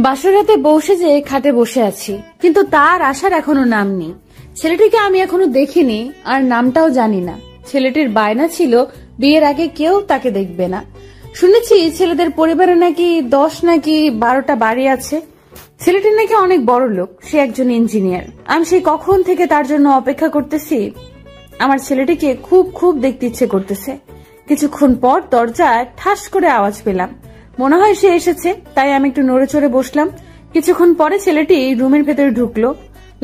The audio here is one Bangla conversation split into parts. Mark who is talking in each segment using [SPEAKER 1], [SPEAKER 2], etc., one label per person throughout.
[SPEAKER 1] বাসর রাতে বসে যে খাটে বসে আছি, কিন্তু তার আসার এখনো নাম নেই। ছেলেটিকে আমি এখনো দেখিনি, আর নামটাও জানি না। ছেলেটির বায়না ছিল বিয়ের আগে কেউ তাকে দেখবে না। শুনেছি ছেলেদের পরিবারে নাকি 10 নাকি 12টা বাড়ি আছে। ছেলেটি নাকি অনেক বড় লোক, সে একজন ইঞ্জিনিয়ার। আমি সেই কখন থেকে তার জন্য অপেক্ষা করতেছি। আমার ছেলেটিকে খুব খুব দেখতে ইচ্ছে করতেছে। কিছুক্ষণ পর দরজায় ঠাস করে আওয়াজ পেলাম, মনে হয় সে এসেছে, তাই আমি একটু নড়ে চড়ে বসলাম। কিছুক্ষণ পরে ছেলেটি রুমের ভেতরে ঢুকলো,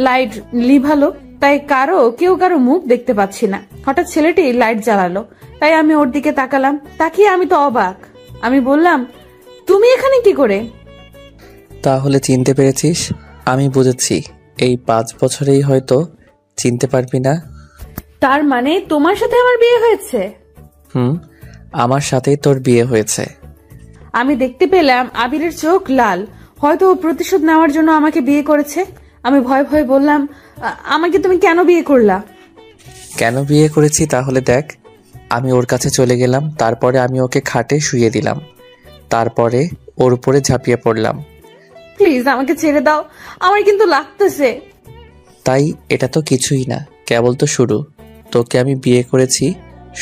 [SPEAKER 1] লাইট লিভালো, তাই কেউ কারো মুখ দেখতে পাচ্ছি না। হঠাৎ ছেলেটি লাইট জ্বালালো, তাই আমি ওর দিকে তাকালাম। তাকিয়ে আমি তো অবাক। আমি বললাম, তুমি এখানে কি করে?
[SPEAKER 2] তাহলে চিনতে পেরেছিস? আমি বুঝেছি এই 5 বছরেই হয়তো চিনতে পারবি না।
[SPEAKER 1] তার মানে তোমার সাথে আমার বিয়ে হয়েছে?
[SPEAKER 2] আমার সাথেই তোর বিয়ে হয়েছে।
[SPEAKER 1] আমি দেখতে পেলাম আবিরের চোখ লাল, হয়তো ও প্রতিশোধ নেওয়ার জন্য আমাকে বিয়ে করেছে। আমি ভয়ে ভয়ে বললাম, আমাকে তুমি কেন বিয়ে করলা?
[SPEAKER 2] কেন বিয়ে করেছি তাহলে দেখ। আমি ওর কাছে চলে গেলাম, তারপরে আমি ওকে খাটে শুইয়ে দিলাম, তারপরে ওর উপরে ঝাঁপিয়ে পড়লাম।
[SPEAKER 1] প্লিজ আমাকে ছেড়ে দাও, আমার কিন্তু লাগতেছে।
[SPEAKER 2] তাই এটা তো কিছুই না, কেবল তো শুরু। তোকে আমি বিয়ে করেছি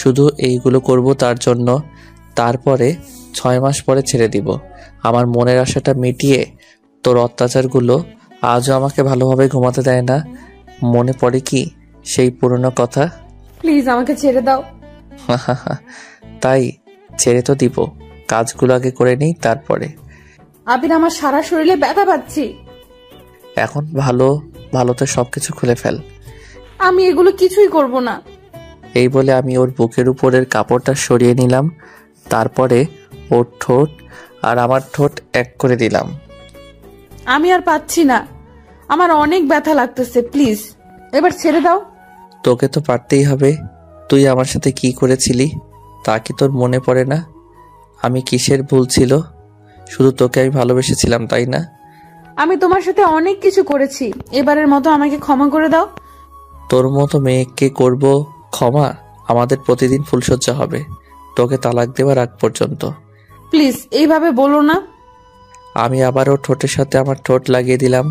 [SPEAKER 2] শুধু এইগুলো করব তার জন্য। তারপরে 6 মাস পরে ছেড়ে দিব। আমার মনের আশাটা মিটিয়ে তোর অত্যাচারগুলো আজও আমাকে ভালোভাবে ঘুমাতে দেয় না। মনে পড়ে কি সেই পুরনো কথা?
[SPEAKER 1] প্লিজ আমাকে ছেড়ে দাও।
[SPEAKER 2] তাই ছেড়ে তো দিব, কাজগুলো আগে করে নেই তারপরে।
[SPEAKER 1] আবির, আমার সারা শরীরে ব্যথা পাচ্ছি।
[SPEAKER 2] এখন ভালো ভালো তো সবকিছু খুলে ফেল।
[SPEAKER 1] আমি এগুলো কিছুই করব না।
[SPEAKER 2] এই বলে আমি ওর বুকের উপরের কাপড়টা সরিয়ে নিলাম, তারপরে ওর ঠোঁট আর আমার ঠোঁট এক করে দিলাম।
[SPEAKER 1] আমি আর পাচ্ছি না, আমার অনেক ব্যথা লাগতেছে। প্লিজ এবার ছেড়ে দাও।
[SPEAKER 2] তোকে তো পারতেই হবে। তুই আমার সাথে কি করেছিলি তা কি তোর মনে পড়ে না? আমি কিসের ভুল ছিল? শুধু তোকে আমি ভালোবেসেছিলাম, তাই না?
[SPEAKER 1] আমি তোমার সাথে অনেক কিছু করেছি, এবারের মতো আমাকে ক্ষমা করে দাও।
[SPEAKER 2] তোর মতো মেয়েকে করব ক্ষমা? আমাদের প্রতিদিন ফুলসজ্জা হবে, তোকে তালাক দেওয়ার আগ পর্যন্ত।
[SPEAKER 1] প্লিজ এইভাবে বলো না।
[SPEAKER 2] আমি আবারও ঠোঁটের সাথে আমার ঠোঁট লাগিয়ে দিলাম,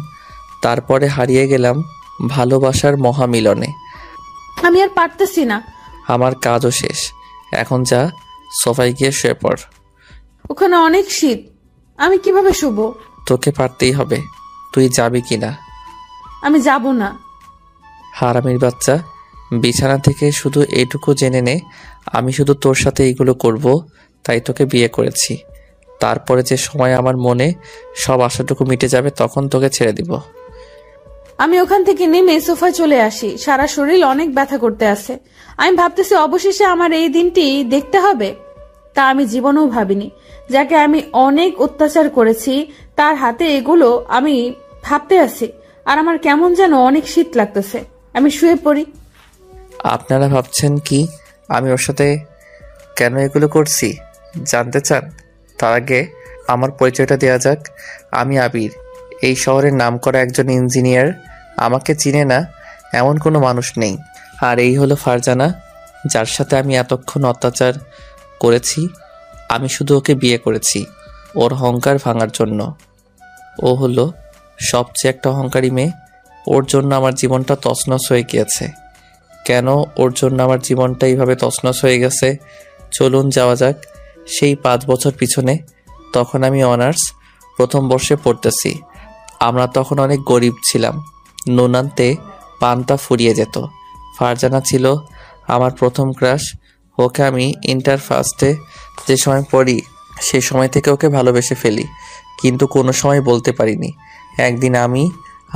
[SPEAKER 2] তারপরে হারিয়ে গেলাম ভালোবাসার মহামিলনে।
[SPEAKER 1] আমি আর পারতেছি না।
[SPEAKER 2] আমার কাজও শেষ, এখন যা সোফায় গিয়ে শুয়ে পড়।
[SPEAKER 1] ওখানে অনেক শীত, আমি কিভাবে শুবো?
[SPEAKER 2] তোকে পারতেই হবে, তুই যাবি কিনা?
[SPEAKER 1] আমি যাব না।
[SPEAKER 2] হারামির বাচ্চা, বিছানা থেকে শুধু এইটুকু জেনে নে, আমি শুধু তোর সাথে এইগুলো করব, তাই তোকে বিয়ে করেছি। তারপরে যে সময় আমার মনে সব আশাটুকু মিটে যাবে, তখন তোকে ছেড়ে দিব।
[SPEAKER 1] আমি ওখান থেকে নেমে সোফায় চলে আসি। সারা শরীর অনেক ব্যথা করতে আছে। আমি ভাবতেছি অবশেষে আমার এই দিনটি দেখতে হবে। তা আমি জীবনেও ভাবিনি, যাকে আমি অনেক অত্যাচার করেছি তার হাতে এগুলো আমি ভাবতে আছি। আর আমার কেমন যেন অনেক শীত লাগতেছে। আমি শুয়ে পড়ি।
[SPEAKER 2] আপনারা ভাবছেন কি আমি ওর সাথে কেন এগুলো করছি জানতে চান? তার আগে আমার পরিচয়টা দেওয়া যাক। আমি আবির, এই শহরের নামকরা একজন ইঞ্জিনিয়ার। আমাকে চিনে না এমন কোনো মানুষ নেই। আর এই হলো ফারজানা, যার সাথে আমি এতক্ষণ অত্যাচার করেছি। আমি শুধু ওকে বিয়ে করেছি ওর অহংকার ভাঙার জন্য। ও হলো সবচেয়ে একটা অহংকারী মেয়ে। ওর জন্য আমার জীবনটা তছনছ হয়ে গিয়েছে। কেন ওর জন্য আমার জীবনটা এইভাবে তছনছ হয়ে গেছে, চলুন যাওয়া যাক সেই 5 বছর পিছনে। তখন আমি অনার্স প্রথম বর্ষে পড়তেছি। আমরা তখন অনেক গরিব ছিলাম, নুনান্তে পান্তা ফুরিয়ে যেত। ফারজানা ছিল আমার প্রথম ক্রাশ। ওকে আমি ইন্টার ফার্স্টে যে সময় পড়ি সে সময় থেকে ওকে ভালোবেসে ফেলি, কিন্তু কোনো সময় বলতে পারিনি। একদিন আমি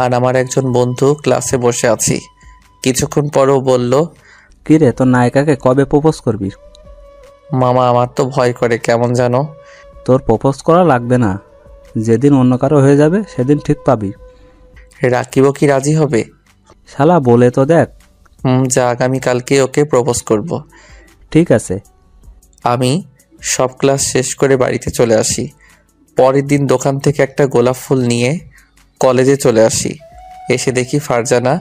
[SPEAKER 2] আর আমার একজন বন্ধু ক্লাসে বসে আছি। কিছুক্ষণ পরও বলল,
[SPEAKER 3] কিরে, তোর নায়িকাকে কবে প্রপোজ করবি?
[SPEAKER 2] মামা আমার তো ভয় করে কেমন জানো।
[SPEAKER 3] তোর প্রপোজ করা লাগবে না, যেদিন অন্য কারো হয়ে যাবে সেদিন ঠিক পাবি।
[SPEAKER 2] রাকিব কি রাজি হবে?
[SPEAKER 3] শালা বলে তো দেখ।
[SPEAKER 2] যা, আগামীকালকে ওকে প্রপোজ করব।
[SPEAKER 3] ঠিক আছে।
[SPEAKER 2] আমি সব ক্লাস শেষ করে বাড়িতে চলে আসি। পরের দিন দোকান থেকে একটা গোলাপ ফুল নিয়ে কলেজে চলে আসি। এসে দেখি ফারজানা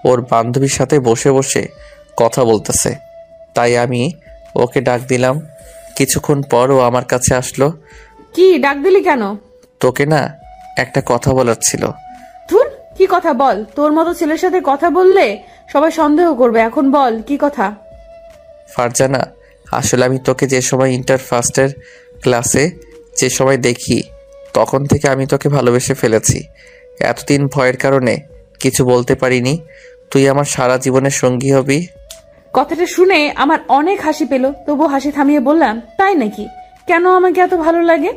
[SPEAKER 2] ওর বান্ধবীর সাথে বসে বসে কথা বলতেছে। তাই আমি ওকে ডাক দিলাম। কিছুক্ষণ পর ও আমার কাছে আসলো।
[SPEAKER 1] কি ডাক দিলি কেন?
[SPEAKER 2] তোকে না, একটা কথা বলার ছিল।
[SPEAKER 1] ধুর, কি কথা বল। তোর মতো ছেলের সাথে কথা বললে সবাই সন্দেহ করবে। এখন বল কি কথা।
[SPEAKER 2] ফারজানা, আসলে আমি তোকে যে সময় ইন্টার ফার্স্টের ক্লাসে যে সময় দেখি তখন থেকে আমি তোকে ভালোবেসে ফেলেছি। এতদিন ভয়ের কারণে কিছু বলতে পারিনি। তুই আমার সারা জীবনের সঙ্গী হবি।
[SPEAKER 1] কথাটা শুনে আমার অনেক হাসি পেল, তবু হাসি থামিয়ে বললাম, তাই নাকি? কেন আমাকে এত ভালো লাগে?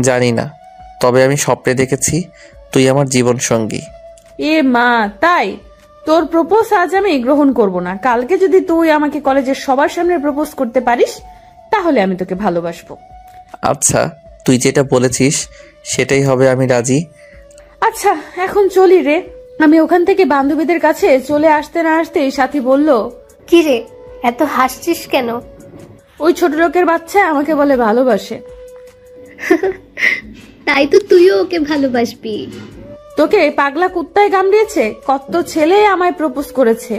[SPEAKER 2] জানি না, তবে আমি স্বপ্নে দেখেছি তুই আমার জীবন সঙ্গী।
[SPEAKER 1] এ মা, তাই? তোর প্রপোজ আজ আমি গ্রহণ করব না। কালকে যদি তুই আমাকে কলেজের সবার সামনে প্রপোজ করতে পারিস তাহলে আমি তোকে ভালোবাসবো।
[SPEAKER 2] আচ্ছা, তুই যেটা বলেছিস সেটাই হবে, আমি রাজি।
[SPEAKER 1] আচ্ছা, এখন চলি রে। আমি ওখান থেকে বান্ধবীদের কাছে চলে আসতে না আসতেই সাথী বলল,
[SPEAKER 4] কি রে, এত হাসছিস কেন?
[SPEAKER 1] ওই ছোট লোকের বাচ্চা আমাকে বলে ভালোবাসে।
[SPEAKER 4] তাই তো তুইও ওকে ভালোবাসবি।
[SPEAKER 1] তোকে পাগলা কুত্তায় কামড়িয়েছে। কত ছেলে আমায় প্রপোজ করেছে,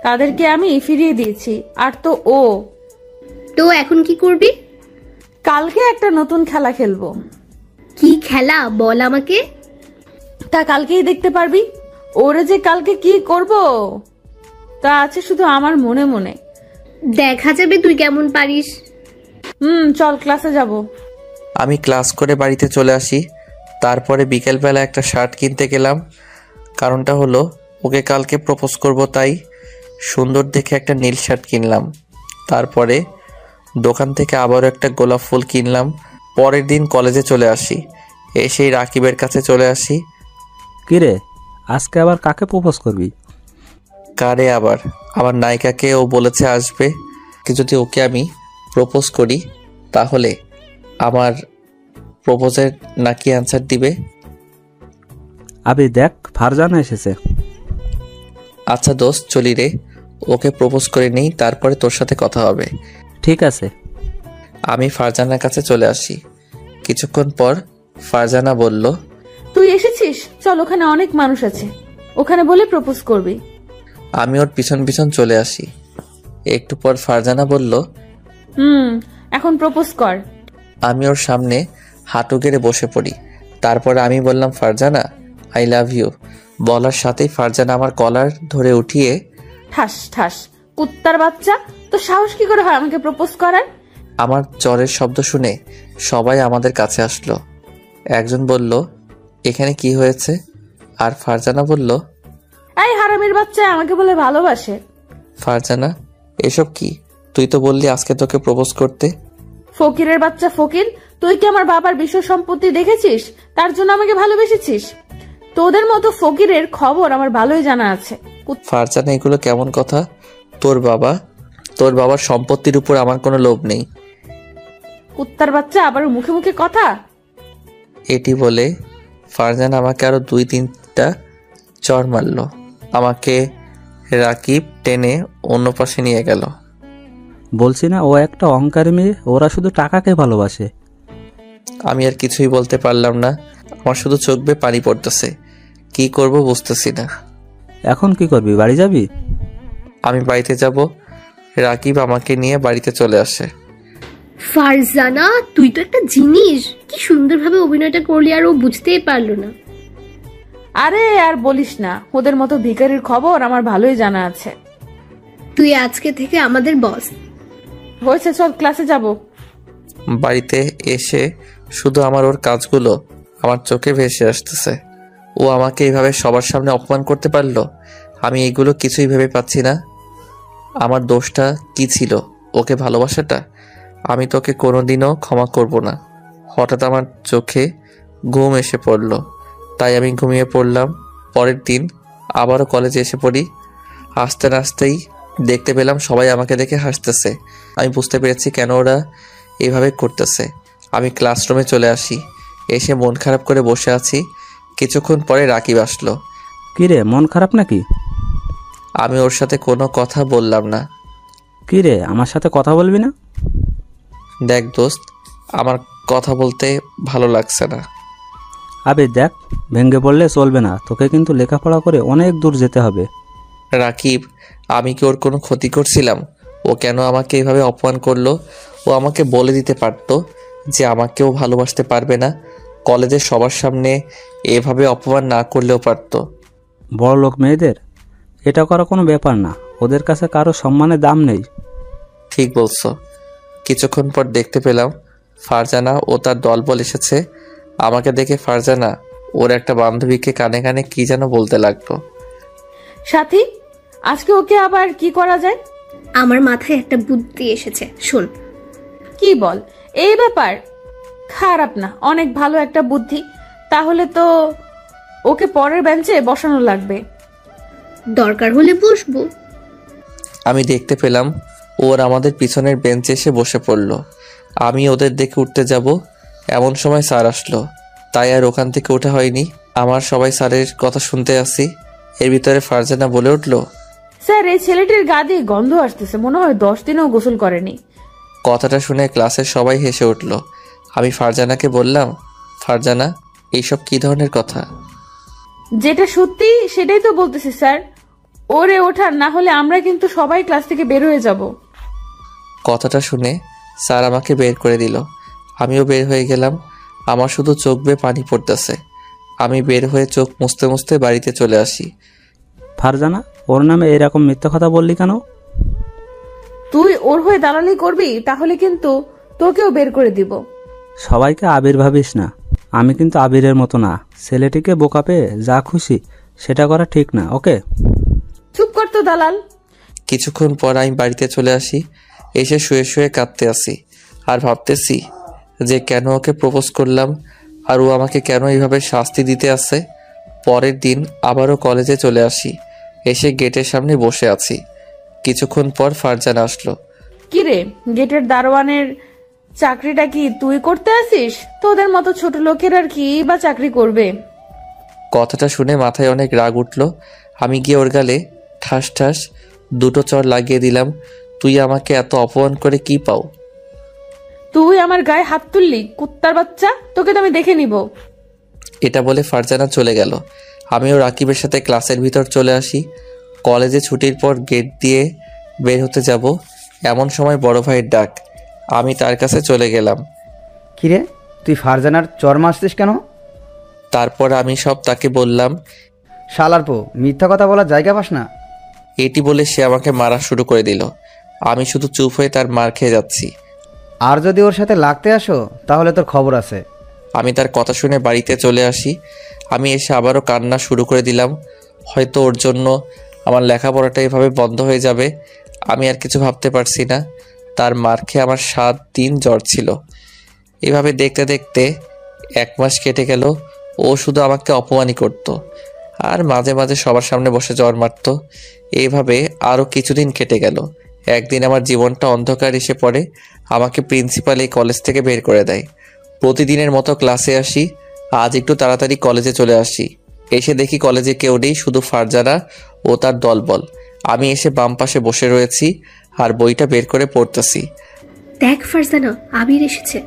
[SPEAKER 1] তাদেরকে আমি ফিরিয়ে দিয়েছি। আর তো ও।
[SPEAKER 4] তো এখন কি করবি?
[SPEAKER 1] কালকে একটা নতুন খেলা খেলবো।
[SPEAKER 4] কি খেলা বল আমাকে।
[SPEAKER 1] তা কালকেই দেখতে পারবি। ওরে যে কালকে কি করব তা আছে শুধু আমার মনে মনে।
[SPEAKER 4] দেখা যাবে তুই কেমন পারিস।
[SPEAKER 1] চল ক্লাসে যাব।
[SPEAKER 2] আমি ক্লাস করে বাড়িতে চলে আসি। তারপরে বিকেলবেলা একটা শার্ট কিনতে গেলাম। কারণটা হলো ওকে কালকে প্রপোজ করব, তাই সুন্দর দেখে একটা নীল শার্ট কিনলাম। তারপরে দোকান থেকে আবারও একটা গোলাপ ফুল কিনলাম। পরের দিন কলেজে চলে আসি। এসেই রাকিবের কাছে চলে আসি।
[SPEAKER 3] কিরে, আজকে আবার কাকে প্রপোজ করবি?
[SPEAKER 2] কারে আবার? আমার নায়িকাকে ও বলেছে আসবে। যদি ওকে আমি প্রপোজ করি তাহলে আমার প্রপোজের নাকি অ্যান্সার দিবে।
[SPEAKER 3] আবি দেখ, ফারজানা এসেছে।
[SPEAKER 2] আচ্ছা দোস্ত, চলি রে, ওকে প্রপোজ করে নেই, তারপরে তোর সাথে কথা হবে।
[SPEAKER 3] ঠিক আছে।
[SPEAKER 2] আমি ফারজানার কাছে চলে আসি। কিছুক্ষণ পর ফারজানা বলল,
[SPEAKER 1] তুই এসেছিস, চল ওখানে অনেক মানুষ আছে, ওখানে বলে প্রপোজ করবি।
[SPEAKER 2] আমি ওর পিছন পিছন চলে আসি। একটু পর ফারজানা বলল,
[SPEAKER 1] এখন প্রপোজ কর।
[SPEAKER 2] আমি ওর সামনে হাঁটু গেড়ে বসে পড়ি। তারপর আমি বললাম, ফারজানা আই লাভ ইউ। বলার সাথেই ফারজানা আমার কলার ধরে উঠিয়ে
[SPEAKER 1] ঠাস ঠাস। কুত্তার বাচ্চা, তো সাহস কি করে হয় আমাকে প্রপোজ করার?
[SPEAKER 2] আমার চরের শব্দ শুনে সবাই আমাদের কাছে আসলো। একজন বলল, এখানে কি হয়েছে? আর ফারজানা বলল,
[SPEAKER 1] এই হারামির বাচ্চা আমাকে বলে ভালোবাসে।
[SPEAKER 2] ফারজানা, এসব কি? তুই তো বললি আজকে তোকে প্রপোজ করতে।
[SPEAKER 1] ফকিরের বাচ্চা ফকির, তুই কি আমার বাবার বিষয় সম্পত্তি দেখেছিস তার জন্য আমাকে ভালোবেসেছিস? তোদের মতো ফকিরের খবর আমার ভালোই জানা আছে।
[SPEAKER 2] ফারজানা, এগুলো কেমন কথা? তোর বাবার সম্পত্তির উপর আমার কোনো লোভ নেই।
[SPEAKER 1] কুত্তার বাচ্চা, আবার মুখে মুখে কথা।
[SPEAKER 2] এটি বলে ফারজানা আমাকে আরো 2-3টা চড় মারল। আমাকে রাকিব টেনে অন্য পাশে নিয়ে গেল।
[SPEAKER 3] বলছি না, ও একটা অহংকারী মেয়ে, ওরা শুধু টাকাকে ভালোবাসে।
[SPEAKER 2] আমি আর কিছুই বলতে পারলাম না। আমার শুধু চোখ বেয়ে পানি পড়তেছে। কি করব বুঝতেছি না।
[SPEAKER 3] এখন কি করবি, বাড়ি যাবি?
[SPEAKER 2] আমি বাড়িতে যাব। রাকিব আমাকে নিয়ে বাড়িতে চলে আসে।
[SPEAKER 4] ফারজানা, তুই তো একটা জিনিস। কি সুন্দরভাবে অভিনয়টা করলি আর ও বুঝতেই পারলো না।
[SPEAKER 1] আরে আর বলিস না, ওদের মতো ভিখারির খবর আমার ভালোই জানা আছে।
[SPEAKER 4] তুই আজকে থেকে আমাদের বস।
[SPEAKER 1] হয়েছে, চল ক্লাসে যাব।
[SPEAKER 2] বাড়িতে এসে শুধু আমার ওর কাজগুলো আমার চোখে ভেসে আসতেছে। ও আমাকে এইভাবে সবার সামনে অপমান করতে পারলো। আমি এগুলো কিছুই ভেবে পাচ্ছি না। আমার দোষটা কি ছিল? ওকে ভালোবাসাটা। আমি তোকে কোনোদিনও ক্ষমা করব না। হঠাৎ আমার চোখে ঘুম এসে পড়ল, তাই আমি ঘুমিয়ে পড়লাম। পরের দিন আবারও কলেজে এসে পড়ি। হাসতে নাচতেই দেখতে পেলাম সবাই আমাকে দেখে হাসতেছে। আমি বুঝতে পেরেছি কেন ওরা এইভাবে করতেছে। আমি ক্লাসরুমে চলে আসি। এসে মন খারাপ করে বসে আছি। কিছুক্ষণ পরে রাকিব আসলো।
[SPEAKER 3] কিরে, মন খারাপ নাকি?
[SPEAKER 2] আমি ওর সাথে কোনো কথা বললাম না।
[SPEAKER 3] কিরে, আমার সাথে কথা বলবি না?
[SPEAKER 2] দেখ দোস্ত, আমার কথা বলতে ভালো লাগছে না।
[SPEAKER 3] আবে দেখ, ভেঙে পড়লে চলবে না, তোকে কিন্তু লেখাপড়া করে অনেক দূর যেতে হবে।
[SPEAKER 2] রাকিব, আমি কি ওর কোনো ক্ষতি করছিলাম? ও কেন আমাকে এইভাবে অপমান করলো? ও আমাকে বলে দিতে পারতো যে আমাকেও ভালোবাসতে পারবে না। কলেজের সবার সামনে এভাবে অপমান না করলেও পারতো।
[SPEAKER 3] বড় লোক মেয়েদের এটা করা কোনো ব্যাপার না, ওদের কাছে কারো সম্মানের দাম নেই।
[SPEAKER 2] ঠিক বলছো। কিছুক্ষণ পর দেখতে পেলাম ফারজানা ও তার দলবল এসেছে। আমাকে দেখে ফারজানা ওর একটা বান্ধবীকে কানে কানে কি যেন বলতে লাগলো।
[SPEAKER 1] সাথী, আজকে ওকে আবার কি করা যায়?
[SPEAKER 4] আমার মাথায় একটা বুদ্ধি এসেছে, শোন।
[SPEAKER 1] কি বল? এই ব্যাপার খারাপ না, অনেক ভালো একটা বুদ্ধি। তাহলে তো ওকে পরের বেঞ্চে বসানো লাগবে।
[SPEAKER 4] দরকার হলে বসবো।
[SPEAKER 2] আমি দেখতে পেলাম ওর আমাদের পিছনের বেঞ্চে এসে বসে পড়ল। আমি ওদের দেখে উঠতে যাব, এমন সময় স্যার আসলো। তাই আর ওখান থেকে ওঠা হয়নি। আমার সবাই স্যারের কথা শুনতে আসি। এর ভিতরে ফারজানা বলে উঠল,
[SPEAKER 1] স্যার, এই ছেলেটির গা দিয়ে গন্ধ আসতেছে, মনে হয় 10 দিনেও গোসল করেনি।
[SPEAKER 2] কথাটা শুনে ক্লাসের সবাই হেসে উঠল। আমি ফারজানাকে বললাম, ফারজানা, এইসব কি ধরনের কথা?
[SPEAKER 1] যেটা সত্যি সেটাই তো বলতেছি স্যার। ওরে ওঠার, না হলে আমরা কিন্তু সবাই ক্লাস থেকে বের হয়ে যাব।
[SPEAKER 2] কথাটা শুনে স্যার আমাকে বের করে দিল। আমিও বের হয়ে গেলাম। আমার শুধু চোখ বেয়ে পানি পড়তেছে। আমি বের হয়ে চোখ মুছতে মুছতে বাড়িতে চলে আসি।
[SPEAKER 3] ফারজানা, ওর নামে এরকম মিথ্যা কথা বললি কেন?
[SPEAKER 1] তুই ওর হয়ে দালালি করবি, তাহলে কিন্তু তোকেও বের করে দিব।
[SPEAKER 3] সবাইকে আবির ভাবিস না, আমি কিন্তু আবিরের মতো না। ছেলেটিকে বোকা পেয়ে যা খুশি সেটা করা ঠিক না, ওকে?
[SPEAKER 1] চুপ কর তো দালাল।
[SPEAKER 2] কিছুক্ষণ পর আমি বাড়িতে চলে আসি। এসে শুয়ে শুয়ে কাঁদতে আসি আর ভাবতেছি যে কেন ওকে প্রপোজ করলাম আর ও আমাকে কেন এইভাবে শাস্তি দিতে আসে। পরের দিন আবারও কলেজে চলে আসি। এসে গেটের সামনে বসে আছি। কিছুক্ষণ পর ফারজানা আসলো।
[SPEAKER 1] কিরে, গেটের দারোয়ানের চাকরিটা কি তুই করতে আসিস? তোদের মতো ছোট লোকের আর কি বা চাকরি করবে?
[SPEAKER 2] কথাটা শুনে মাথায় অনেক রাগ উঠল। আমি গিয়ে ওর গালে ঠাস ঠাস 2টো চড় লাগিয়ে দিলাম। তুই আমাকে এত অপমান করে কি পাও?
[SPEAKER 1] তুই আমার গায়ে হাত তুললি, কুত্তার বাচ্চা! তোকে তো আমি দেখে নিব।
[SPEAKER 2] এটা বলে ফারজানা চলে গেল। আমিও রাকিবের সাথে ক্লাসের ভিতর চলে আসি। কলেজে ছুটির পর গেট দিয়ে বের হতে যাব, এমন সময় বড় ভাইয়ের ডাক। আমি তার কাছে চলে গেলাম।
[SPEAKER 5] কিরে, তুই ফারজানার চর মারছিস কেন?
[SPEAKER 2] তারপর আমি সব তাকে বললাম।
[SPEAKER 5] শালার পো, মিথ্যা কথা বলার জায়গা পাস না।
[SPEAKER 2] এটি বলে সে আমাকে মারা শুরু করে দিল। আমি শুধু চুপ হয়ে তার মার খেয়ে যাচ্ছি।
[SPEAKER 5] আর যদি ওর সাথে লাগতে আসো তাহলে তোর খবর আছে।
[SPEAKER 2] আমি তার কথা শুনে বাড়িতে চলে আসি। আমি এসে আবারও কান্না শুরু করে দিলাম। হয়তো ওর জন্য আমার লেখাপড়াটা এভাবে বন্ধ হয়ে যাবে, আমি আর কিছু ভাবতে পারছি না। তার মার খেয়ে আমার 7 দিন জ্বর ছিল। এভাবে দেখতে দেখতে 1 মাস কেটে গেল। ও শুধু আমাকে অপমানই করত আর মাঝে মাঝে সবার সামনে বসে জ্বর মারত। এইভাবে আরও কিছুদিন কেটে গেল। একদিন আমার জীবনটা অন্ধকার এসে পড়ে। আমাকে প্রিন্সিপাল এই কলেজ থেকে বের করে দেয়। প্রতিদিনের মতো ক্লাসে আসি। আজ একটু তাড়াতাড়ি কলেজে চলে আসি। এসে দেখি কলেজে কেউ নেই, শুধু ফারজানা ও তার দলবল। আমি এসে বাম পাশে বসে রয়েছি আর বইটা বের করে পড়তেছি।
[SPEAKER 4] দেখ ফারজানা, আবির এসেছে।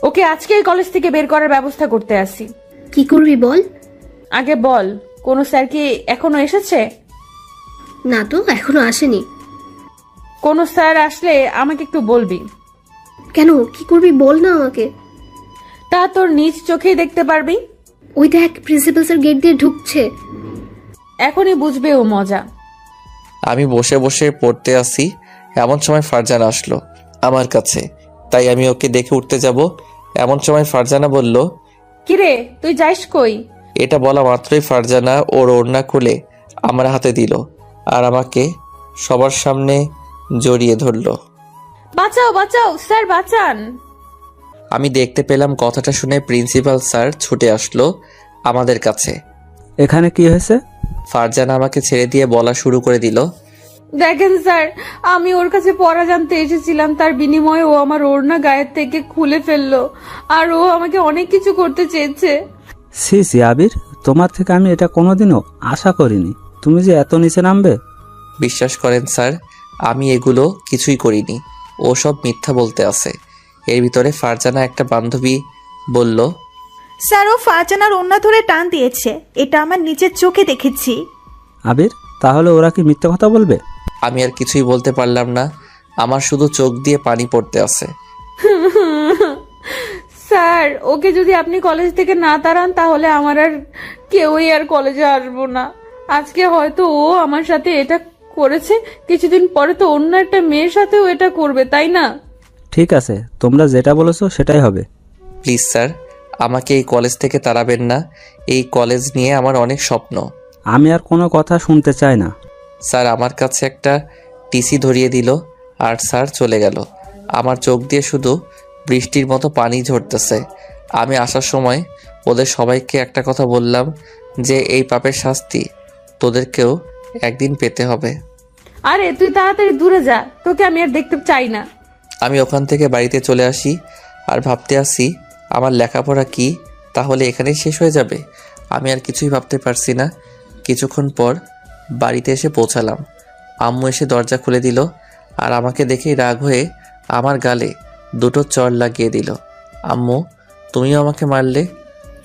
[SPEAKER 1] ওকে আজকেই কলেজ থেকে বের করার ব্যবস্থা করতে আসি।
[SPEAKER 4] কি করবি বল?
[SPEAKER 1] আগে বল, কোন স্যার কি এখনো এসেছে?
[SPEAKER 4] না তো, এখনো আসেনি।
[SPEAKER 1] কোন স্যার আসলে আমাকে একটু বলবি।
[SPEAKER 4] কেন, কি করবি বল না আমাকে।
[SPEAKER 1] তা তোর নিজ চোখেই দেখতে পারবি।
[SPEAKER 4] ওই দেখ, প্রিন্সিপাল স্যার গেট দিয়ে ঢুকছে।
[SPEAKER 1] এখনই বুঝবে ও মজা।
[SPEAKER 2] আমি বসে বসে পড়তে আসি, এমন সময় ফারজানা আসলো আমার কাছে। তাই আমি ওকে দেখে উঠতে যাব, এমন সময় ফারজানা বলল,
[SPEAKER 1] কিরে, তুই যাইস কই?
[SPEAKER 2] এটা বলা মাত্রই ফারজানা ওর ওড়না খুলে আমার হাতে দিল আর আমাকে সবার সামনে জড়িয়ে ধরল।
[SPEAKER 1] বাঁচাও বাঁচাও স্যার, বাঁচান!
[SPEAKER 2] আমি দেখতে পেলাম কথাটা শুনে প্রিন্সিপাল স্যার ছুটে আসলো আমাদের কাছে।
[SPEAKER 3] এখানে কি হয়েছে?
[SPEAKER 2] ফারজানা আমাকে ছেড়ে দিয়ে বলা শুরু করে দিল,
[SPEAKER 1] দেখেন স্যার, আমি ওর কাছে পড়া জানতে এসেছিলাম, তার বিনিময়ে ও আমার ওড়না গায়ের থেকে খুলে ফেললো আর ও আমাকে অনেক কিছু করতে চেয়েছে।
[SPEAKER 3] সি সি আবির, তোমার থেকে আমি এটা কোনোদিনও আশা করিনি, তুমি যে এত নিচে নামবে।
[SPEAKER 2] বিশ্বাস করেন স্যার, আমি এগুলো কিছুই করিনি। ও সব মিথ্যা বলতে আছে। এর ভিতরে ফারজানা একটা বান্ধবী বলল,
[SPEAKER 6] স্যার, ও ফারজানার ওড়না ধরে টান দিয়েছে, এটা আমার নিজের চোখে দেখেছি।
[SPEAKER 3] আবির, তাহলে ওরা কি মিথ্যা কথা বলবে?
[SPEAKER 2] আমি আর কিছুই বলতে পারলাম না। আমার শুধু চোখ দিয়ে পানি পড়তে আছে।
[SPEAKER 1] স্যার, ওকে যদি আপনি কলেজ থেকে না তাড়ান তাহলে আমার আর কেউই আর কলেজে আসবো না। আজকে হয়তো ও আমার সাথে এটা করেছে, কিছুদিন পরে তো অন্য একটা মেয়ের সাথেও এটা করবে, তাই না?
[SPEAKER 3] ঠিক আছে, তোমরা যেটা বলেছো সেটাই হবে।
[SPEAKER 2] প্লিজ স্যার, আমাকে এই কলেজ থেকে তাড়াবেন না। এই কলেজ নিয়ে আমার অনেক স্বপ্ন।
[SPEAKER 3] আমি আর কোনো কথা শুনতে চাই না।
[SPEAKER 2] স্যার আমার কাছে একটা টিসি ধরিয়ে দিল আর স্যার চলে গেল। আমার চোখ দিয়ে শুধু বৃষ্টির মতো পানি ঝরতেছে। আমি আসার সময় ওদের সবাইকে একটা কথা বললাম যে এই পাপের শাস্তি তোদেরকেও একদিন পেতে হবে।
[SPEAKER 1] আরে তুই তাড়াতাড়ি দূরে যা, তোকে আমি আর দেখতে চাই না।
[SPEAKER 2] আমি ওখান থেকে বাড়িতে চলে আসি আর ভাবতে আসি আমার লেখাপড়া কি তাহলে এখানেই শেষ হয়ে যাবে? আমি আর কিছুই ভাবতে পারছি না। কিছুক্ষণ পর বাড়িতে এসে পৌঁছালাম। আম্মু এসে দরজা খুলে দিল আর আমাকে দেখেই রাগ হয়ে আমার গালে দুটো চড় লাগিয়ে দিল। আম্মু, তুমিও আমাকে মারলে?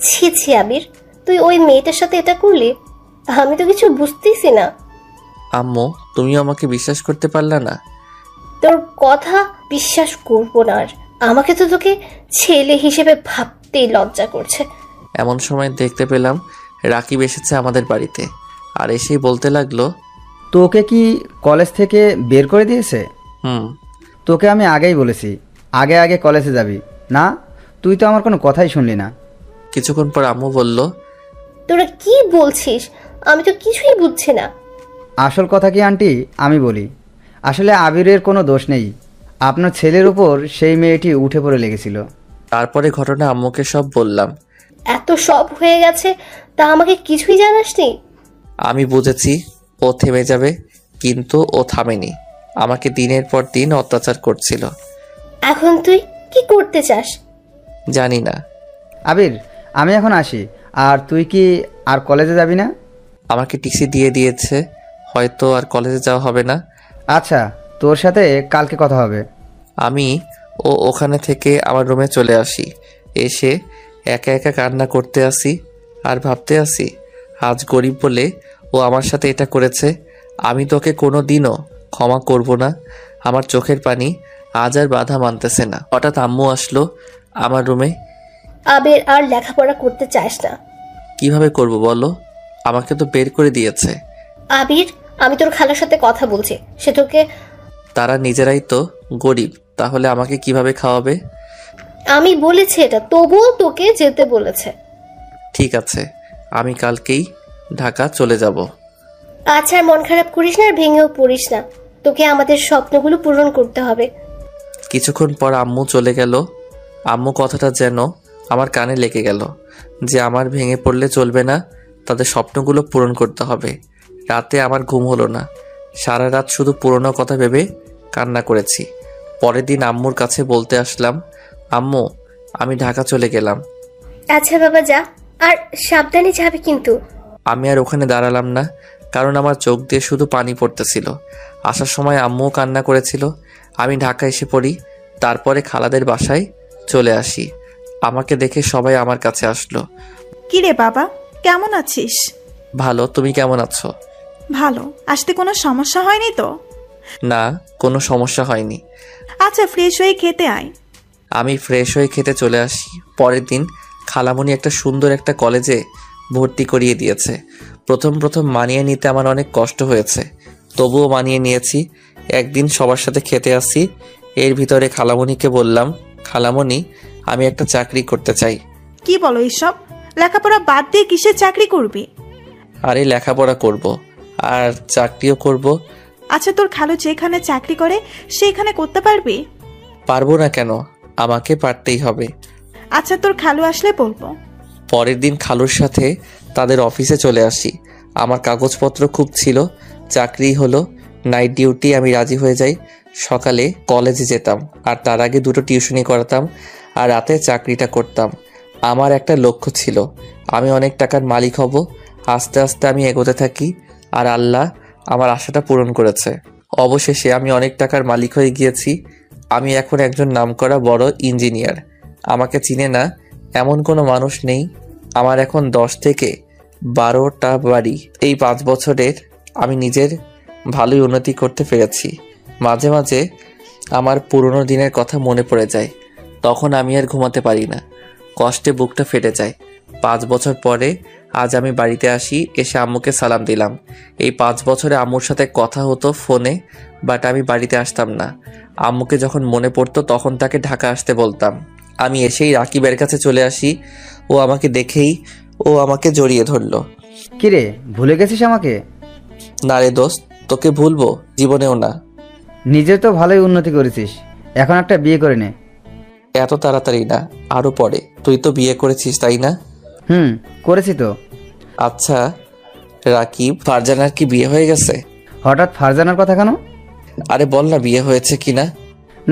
[SPEAKER 7] ছি ছি আবির, তুই ওই মেয়েটার সাথে এটা করলি? আমি তো কিছু বুঝতেছি না।
[SPEAKER 2] আম্মু, তুমিও আমাকে বিশ্বাস করতে পারলা না?
[SPEAKER 7] তোর কথা বিশ্বাস করবো না আর। আমাকে তো তোকে ছেলে হিসেবে ভাবতেই লজ্জা করছে।
[SPEAKER 2] এমন সময় দেখতে পেলাম রাকিব এসেছে আমাদের বাড়িতে আর এসেই বলতে লাগলো,
[SPEAKER 5] তোকে কি কলেজ থেকে বের করে দিয়েছে?
[SPEAKER 2] হুম।
[SPEAKER 5] তোকে আমি আগেই বলেছি আগে আগে কলেজে যাবি না, তুই তো আমার কোনো কথাই শুনলি না।
[SPEAKER 2] কিছুক্ষণ পর আম্মু বলল,
[SPEAKER 7] তোরা কি বলছিস? আমি তো কিছুই বুঝছি না।
[SPEAKER 5] আসল কথা কি আন্টি আমি বলি, আসলে আবিরের কোনো দোষ নেই। আপনার ছেলের উপর সেই মেয়েটি উঠে পড়ে লেগেছিল।
[SPEAKER 2] তারপরে ঘটনা আম্মুকে সব বললাম।
[SPEAKER 7] এত সব হয়ে গেছে তা আমাকে কিছুই জানাসনি?
[SPEAKER 2] আমি বুঝেছি ও থেমে যাবে, কিন্তু ও থামেনি। আমাকে দিনের পর দিন অত্যাচার করছিল।
[SPEAKER 7] এখন তুই কি করতে চাস?
[SPEAKER 2] জানি না।
[SPEAKER 5] আবির, আমি এখন আসি। আর তুই কি আর কলেজে যাবি না?
[SPEAKER 2] আমাকে টিসি দিয়ে দিয়েছে, হয়তো আর কলেজে যাওয়া হবে না।
[SPEAKER 5] আচ্ছা, তোর সাথে কালকে কথা হবে।
[SPEAKER 2] আমি ওখানে থেকে আমার রুমে চলে আসি। এসে একা একা কান্না করতে আসি আর ভাবতে আসি আজ গরিব বলে ও আমার সাথে এটা করেছে। আমি তোকে কোনো দিনও ক্ষমা করব না। আমার চোখের পানি আজ আর বাধা মানতেছে না। হঠাৎ আম্মু আসলো আমার রুমে।
[SPEAKER 7] আবির আর লেখাপড়া করতে চাস না?
[SPEAKER 2] কিভাবে করব বলো? আমাকে তো বের করে দিয়েছে।
[SPEAKER 7] আবির, আমি তোর খালার সাথে কথা বলছি, সে তোকে...
[SPEAKER 2] তারা নিজেরাই তো গরিব, তাহলে আমাকে কিভাবে খাওয়াবে?
[SPEAKER 7] আমি বলেছি এটা, তবুও তোকে যেতে বলেছে।
[SPEAKER 2] ঠিক আছে, আমি কালকেই ঢাকা চলে যাব।
[SPEAKER 7] আচ্ছা, আর মন খারাপ করিস না আর ভেঙেও পড়িস না। তোকে আমাদের স্বপ্নগুলো পূরণ করতে হবে।
[SPEAKER 2] কিছুক্ষণ পর আম্মু চলে গেল। আম্মু কথাটা যেন আমার কানে লেগে গেল যে আমার ভেঙে পড়লে চলবে না, তাদের স্বপ্নগুলো পূরণ করতে হবে। রাতে আমার ঘুম হলো না। সারা রাত শুধু পুরনো কথা ভেবে কান্না করেছি। পরের দিন আম্মুর কাছে বলতে আসলাম, আম্মু, আমি ঢাকা চলে গেলাম।
[SPEAKER 7] আচ্ছা বাবা, যা, আর সাবধানে যাবে কিন্তু।
[SPEAKER 2] আমি আর ওখানে দাঁড়ালাম না, কারণ আমার চোখ দিয়ে শুধু পানি পড়তেছিল। আসার সময় আম্মুও কান্না করেছিল। আমি ঢাকা এসে পড়ি, তারপরে খালাদের বাসায় চলে আসি। আমাকে দেখে সবাই আমার কাছে আসলো।
[SPEAKER 6] কি রে বাবা, কেমন আছিস?
[SPEAKER 2] ভালো, তুমি কেমন আছো?
[SPEAKER 6] ভালো। আসতে কোনো সমস্যা হয়নি তো?
[SPEAKER 2] না, কোনো সমস্যা হয়নি।
[SPEAKER 6] আচ্ছা, ফ্রেশ হয়ে খেতে আয়।
[SPEAKER 2] আমি ফ্রেশ হয়ে খেতে চলে আসি। পরের দিন খালামণি একটা সুন্দর একটা কলেজে ভর্তি করিয়ে দিয়েছে। প্রথম মানিয়ে নিতে আমার অনেক কষ্ট হয়েছে, তবুও মানিয়ে নিয়েছি। একদিন সবার সাথে খেতে আসি। এর ভিতরে খালামণিকে বললাম, খালামণি, আমি একটা চাকরি করতে চাই।
[SPEAKER 6] কি বলো এইসব? লেখাপড়া বাদ দিয়ে কিসের চাকরি করবি?
[SPEAKER 2] আরে লেখাপড়া করব আর চাকরিও করব।
[SPEAKER 6] আচ্ছা, তোর খালু যেখানে চাকরি করে সেইখানে করতে পারবি?
[SPEAKER 2] পারবো না কেন? আমাকে পারতেই হবে।
[SPEAKER 6] আচ্ছা, তোর খালু আসলে বলবো।
[SPEAKER 2] পরের দিন খালুর সাথে তাদের অফিসে চলে আসি। আমার কাগজপত্র খুব ছিল, চাকরি হলো। নাইট ডিউটি, আমি রাজি হয়ে যাই। সকালে কলেজে যেতাম আর তার আগে দুটো টিউশনি করাতাম আর রাতে চাকরিটা করতাম। আমার একটা লক্ষ্য ছিল, আমি অনেক টাকার মালিক হব। আস্তে আস্তে আমি এগোতে থাকি আর আল্লাহ আমার আশাটা পূরণ করেছে। অবশেষে আমি অনেক টাকার মালিক হয়ে গিয়েছি। আমি এখন একজন নামকরা বড় ইঞ্জিনিয়ার। আমাকে চিনে না এমন কোনো মানুষ নেই। আমার এখন 10 থেকে 12টা বাড়ি। এই 5 বছরের আমি নিজের ভালোই উন্নতি করতে পেরেছি। মাঝে মাঝে আমার পুরনো দিনের কথা মনে পড়ে যায়, তখন আমি আর ঘুমাতে পারি না। কষ্টে বুকটা ফেটে যায়। 5 বছর পরে আজ আমি বাড়িতে আসি, এসে আম্মুকে সালাম দিলাম। এই 5 বছরে আম্মুর সাথে কথা হতো ফোনে, বাট আমি বাড়িতে আসতাম না। আম্মুকে যখন মনে পড়তো তখন তাকে ঢাকা আসতে বলতাম। আমি এসেই রাকিবের কাছে চলে আসি। ও আমাকে দেখেই আমাকে জড়িয়ে ধরলো।
[SPEAKER 5] কিরে, ভুলে গেছিস আমাকে?
[SPEAKER 2] না রে দোস্ত, তোকে ভুলবো জীবনেও না।
[SPEAKER 5] নিজের তো ভালোই উন্নতি করেছিস, এখন একটা বিয়ে করে নে।
[SPEAKER 2] এত তাড়াতাড়ি না, আরো পরে। তুই তো বিয়ে করেছিস তাই না?
[SPEAKER 5] করেছি তো।
[SPEAKER 2] আচ্ছা রাকিব, ফারজানার কি বিয়ে হয়ে গেছে?
[SPEAKER 5] হঠাৎ ফারজানার কথা কেন?
[SPEAKER 2] আরে বল না বিয়ে হয়েছে কিনা।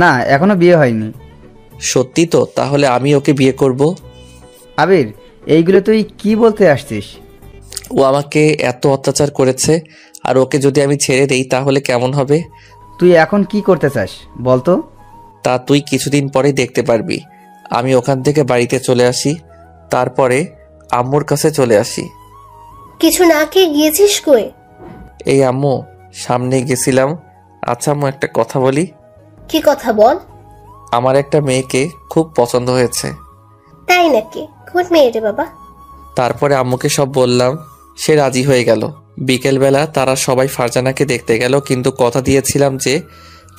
[SPEAKER 5] না, এখনো বিয়ে হয়নি।
[SPEAKER 2] সত্যি তো? তাহলে আমি ওকে বিয়ে করব।
[SPEAKER 5] আবির, এইগুলো তুই কি বলতে আসছিস?
[SPEAKER 2] ও আমাকে এত অত্যাচার করেছে, আর ওকে যদি আমি ছেড়ে দেই তাহলে কেমন হবে?
[SPEAKER 5] তুই এখন কি করতে চাস বলতো?
[SPEAKER 2] তা তুই কিছুদিন পরে দেখতে পারবি। আমি ওখান থেকে বাড়িতে চলে আসি, তারপরে আম্মুর কাছে চলে আসি।
[SPEAKER 7] কিছু না খেয়ে গিয়েছিস কই?
[SPEAKER 2] এই আম্মু, সামনে গেছিলাম। আচ্ছা আম্মু, একটা কথা বলি।
[SPEAKER 7] কি কথা বল।
[SPEAKER 2] আমার একটা মেয়েকে খুব পছন্দ হয়েছে।
[SPEAKER 7] তাই নাকি? কোন মেয়ে রে বাবা?
[SPEAKER 2] তারপরে আম্মুকে সব বললাম, সে রাজি হয়ে গেল। বিকেলবেলা তারা সবাই ফারজানাকে দেখতে গেল, কিন্তু কথা দিয়েছিলাম যে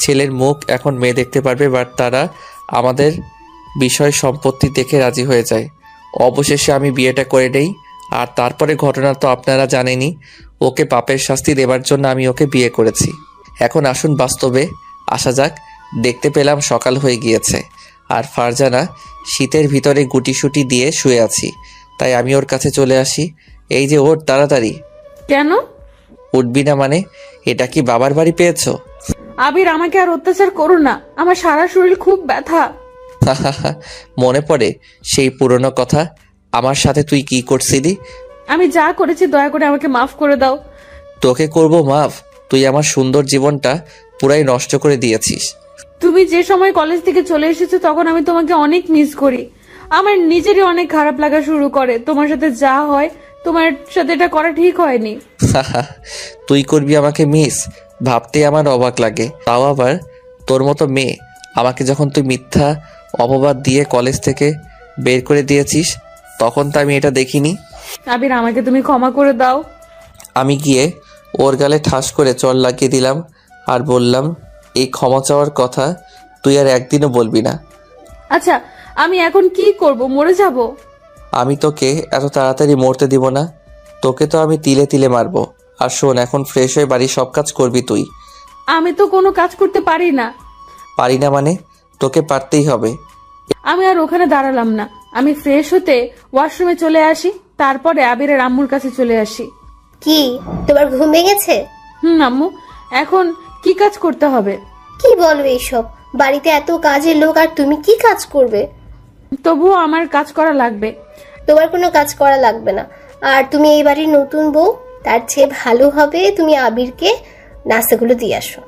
[SPEAKER 2] ছেলের মুখ এখন মেয়ে দেখতে পারবে, বাট তারা আমাদের বিষয় সম্পত্তি দেখে রাজি হয়ে যায়। অবশেষে আমি বিয়েটা করে নেই। আর তারপরে ঘটনা তো আপনারা জানেনই। ওকে পাপের শাস্তি দেবার জন্য আমি ওকে বিয়ে করেছি। এখন আসুন বাস্তবে আসা যাক। দেখতে পেলাম সকাল হয়ে গিয়েছে, আর ফারজানা শীতের ভিতরে গুটিসুটি দিয়ে শুয়ে আছি। তাই আমি ওর কাছে চলে আসি। এই যে ওর, তাড়াতাড়ি।
[SPEAKER 1] কেন?
[SPEAKER 2] উঠবি না মানে? এটা কি বাবার বাড়ি পেয়েছো?
[SPEAKER 1] আবির, আমাকে আর অত্যাচার করো না, আমার সারা শরীর খুব ব্যথা।
[SPEAKER 2] মনে পড়ে সেই পুরনো কথা? আমার সাথে তুই কি করছিলি?
[SPEAKER 1] আমি যা করেছি দয়া করে আমাকে মাফ করে দাও।
[SPEAKER 2] তোকে করব মাফ? তুই আমার সুন্দর জীবনটা পুরাই নষ্ট করে দিয়েছিস।
[SPEAKER 1] তুমি যে সময় কলেজ থেকে চলে এসেছো তখন আমি তোমাকে অনেক মিস করি। আমার নিজেরই অনেক খারাপ লাগা শুরু করে। তোমার সাথে যা হয়, তোমার সাথে এটা করা ঠিক হয়নি।
[SPEAKER 2] তুই করবি আমাকে মিস? ভাবতে আমার অবাক লাগে। তাও আবার তোর মতো মেয়ে। আমাকে যখন তুই মিথ্যা অপবাদ দিয়ে কলেজ থেকে বের করে দিয়েছিস তখন তো আমি এটা দেখিনি।
[SPEAKER 1] আবির, আমাকে তুমি ক্ষমা করে দাও।
[SPEAKER 2] আমি গিয়ে ওর গালে ঠাস করে চড় লাগিয়ে দিলাম আর বললাম, এই ক্ষমা চাওয়ার কথা তুই আর একদিনও বলবি না।
[SPEAKER 1] আচ্ছা, আমি এখন কি করব? মরে যাব?
[SPEAKER 2] আমি তোকে এত তাড়াতাড়ি মরতে দিব না। তোকে তো আমি তিলে তিলে মারবো। আর শোন, এখন ফ্রেশ হয়ে বাড়ির সব কাজ করবি তুই।
[SPEAKER 1] আমি তো কোনো কাজ করতে পারি না।
[SPEAKER 2] পারি না মানে? তোকে পারতেই হবে।
[SPEAKER 1] আমি আর ওখানে দাঁড়ালাম না। আমি ফ্রেশ হতে ওয়াশরুমে চলে আসি, তারপরে আবিরের আম্মুর কাছে চলে আসি।
[SPEAKER 7] কি, তোমার ঘুম ভেঙেছে?
[SPEAKER 1] আম্মু, এখন কি কাজ করতে হবে?
[SPEAKER 7] কি বলো এইসব? বাড়িতে এত কাজের লোক আর তুমি কি কাজ করবে?
[SPEAKER 1] তবুও আমার কাজ করা লাগবে।
[SPEAKER 7] তোমার কোনো কাজ করা লাগবে না। আর তুমি এই বাড়ির নতুন বউ, তার চেয়ে ভালো হবে তুমি আবিরকে নাস্তাগুলো দিয়ে আসো।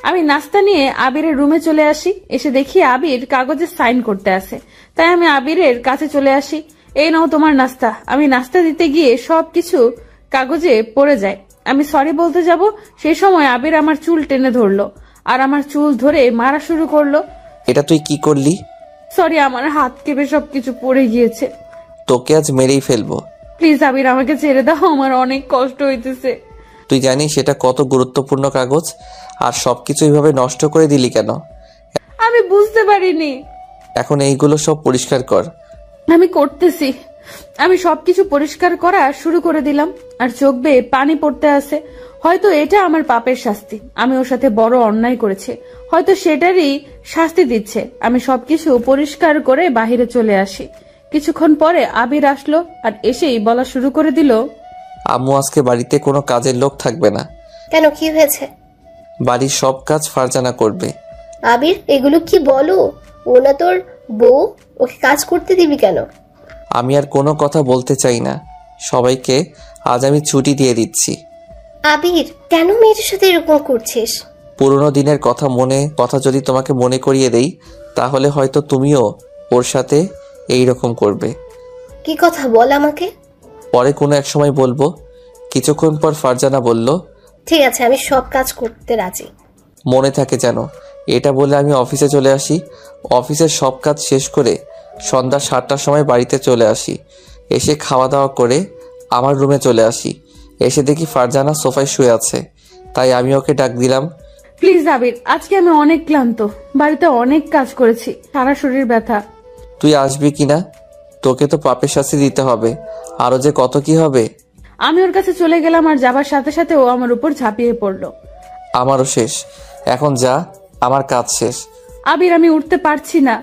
[SPEAKER 1] আমি নাস্তা নিয়ে আবিরের রুমে চলে আসি। এসে দেখি আবির কাগজে সাইন করতে আসে। তাই আমি আবিরের কাছে চলে আসি। এই নাও তোমার নাস্তা। আমি নাস্তা দিতে গিয়ে সবকিছু কাগজে পড়ে যায়। আমি সরি বলতে যাব, সেই সময় আবির আমার চুল টেনে ধরলো আর আমার চুল ধরে মারা শুরু করলো।
[SPEAKER 2] এটা তুই কি করলি?
[SPEAKER 1] সরি, আমার হাত কেঁপে সবকিছু পড়ে গিয়েছে।
[SPEAKER 2] তোকে আজ মেরেই ফেলবো।
[SPEAKER 1] প্লিজ আবির, আমাকে ছেড়ে দাও, আমার অনেক কষ্ট হইতেছে।
[SPEAKER 2] তুই জানিস এটা কত গুরুত্বপূর্ণ কাগজ? আর সবকিছু এইভাবে নষ্ট করে দিলি কেন?
[SPEAKER 1] আমি বুঝতে পারিনি।
[SPEAKER 2] এখন এইগুলো সব পরিষ্কার কর।
[SPEAKER 1] আমি করতেছি। আমি সবকিছু পরিষ্কার করা শুরু করে দিলাম, আর চোখ বেয়ে পানি পড়তে আসে। হয়তো এটা আমার পাপের শাস্তি। আমি ওর সাথে বড় অন্যায় করেছি, হয়তো সেটারই শাস্তি দিচ্ছে। আমি সবকিছু পরিষ্কার করে বাহিরে চলে আসি। কিছুক্ষণ পরে আবির আসলো আর এসেই বলা শুরু করে দিল,
[SPEAKER 2] আম্মু, আজকে বাড়িতে কোনো কাজের লোক থাকবে না।
[SPEAKER 7] কেন, কি হয়েছে?
[SPEAKER 2] বাড়ির সব কাজ ফারজানা করবে।
[SPEAKER 7] আবির, এগুলো কি বলো? ও না তোর বউ, ওকে কাজ করতে দিবি কেন?
[SPEAKER 2] আমি আর কোনো কথা বলতে চাই না। সবাইকে আজ আমি ছুটি দিয়ে দিচ্ছি।
[SPEAKER 7] আবির, কেন মেয়েটার সাথে এরকম করছিস?
[SPEAKER 2] পুরোনো দিনের কথা যদি তোমাকে মনে করিয়ে দেই তাহলে হয়তো তুমিও ওর সাথে এই রকম করবে।
[SPEAKER 7] কি কথা বল আমাকে।
[SPEAKER 2] পরে কোনো এক সময় বলবো। কিছুক্ষণ পর ফারজানা বলল,
[SPEAKER 7] ঠিক আছে, আমি সব কাজ করতে রাজি।
[SPEAKER 2] মনে থাকে যেন। এটা বলে আমি অফিসে চলে আসি। অফিসের সব কাজ শেষ করে সন্ধ্যা 7টার সময় বাড়িতে চলে আসি। এসে খাওয়া দাওয়া করে আমার রুমে চলে আসি। এসে দেখি ফারজানা সোফায় শুয়ে আছে, তাই আমি ওকে ডাক দিলাম।
[SPEAKER 1] প্লিজ আবির, আজকে আমি অনেক ক্লান্ত, বাড়িতে অনেক কাজ করেছি, সারা শরীর ব্যথা।
[SPEAKER 2] তুই আসবি কিনা? তোকে তো পাপের শাস্তি দিতে হবে, আরো যে কত কি হবে।
[SPEAKER 1] আমি ওর কাছে চলে গেলাম আর যাবার সাথে সাথে ও আমার উপর ঝাঁপিয়ে পড়লো।
[SPEAKER 2] আমারও শেষ, এখন যা, আমার কাজ শেষ।
[SPEAKER 1] আবির, আমি উঠতে পারছি না।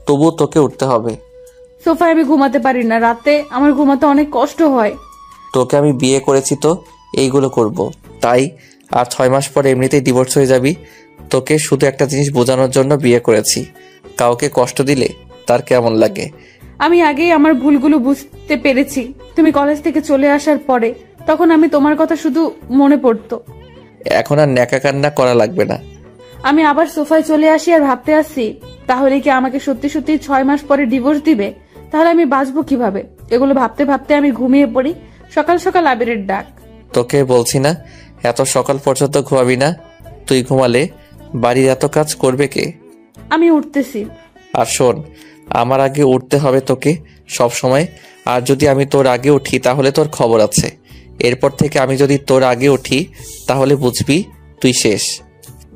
[SPEAKER 2] তবু তোকে উঠতে হবে।
[SPEAKER 1] সোফায় আমি ঘুমাতে পারি না, রাতে আমার ঘুমাতে অনেক কষ্ট হয়।
[SPEAKER 2] তোকে আমি বিয়ে করেছি তো এইগুলো করব, তাই আর 6 মাস পরে এমনিতেই ডিভোর্স হয়ে যাবি। তোকে শুধু একটা জিনিস বোঝানোর জন্য বিয়ে করেছি, কাউকে কষ্ট দিলে তার কেমন লাগে।
[SPEAKER 1] আমি আগেই আমার ভুলগুলো বুঝতে পেরেছি। তুমি কলেজ থেকে চলে আসার পরে তখন আমি তোমার কথা শুধু মনে পড়তো।
[SPEAKER 2] এখন আর ন্যাকা কান্না করা লাগবে না।
[SPEAKER 1] আমি আবার সোফায় চলে আসি আর ভাবতে আসি, তাহলে কি আমাকে সত্যি সত্যি 6 মাস পরে ডিভোর্স দিবে? তাহলে আমি বাঁচবো কিভাবে? এগুলো ভাবতে ভাবতে আমি ঘুমিয়ে পড়ি। সকাল সকাল আবিরের ডাক।
[SPEAKER 2] তোকে বলছি না এত সকাল পর্যন্ত ঘুমাবি না। তুই ঘুমালে বাড়ির এত কাজ করবে কে?
[SPEAKER 1] আমি উঠতেছি।
[SPEAKER 2] আর শোন, আমার আগে উঠতে হবে তোকে সব সময়। আর যদি আমি তোর আগে উঠি তাহলে তোর খবর আছে। এরপর থেকে আমি যদি তোর আগে উঠি তাহলে বুঝবি তুই শেষ।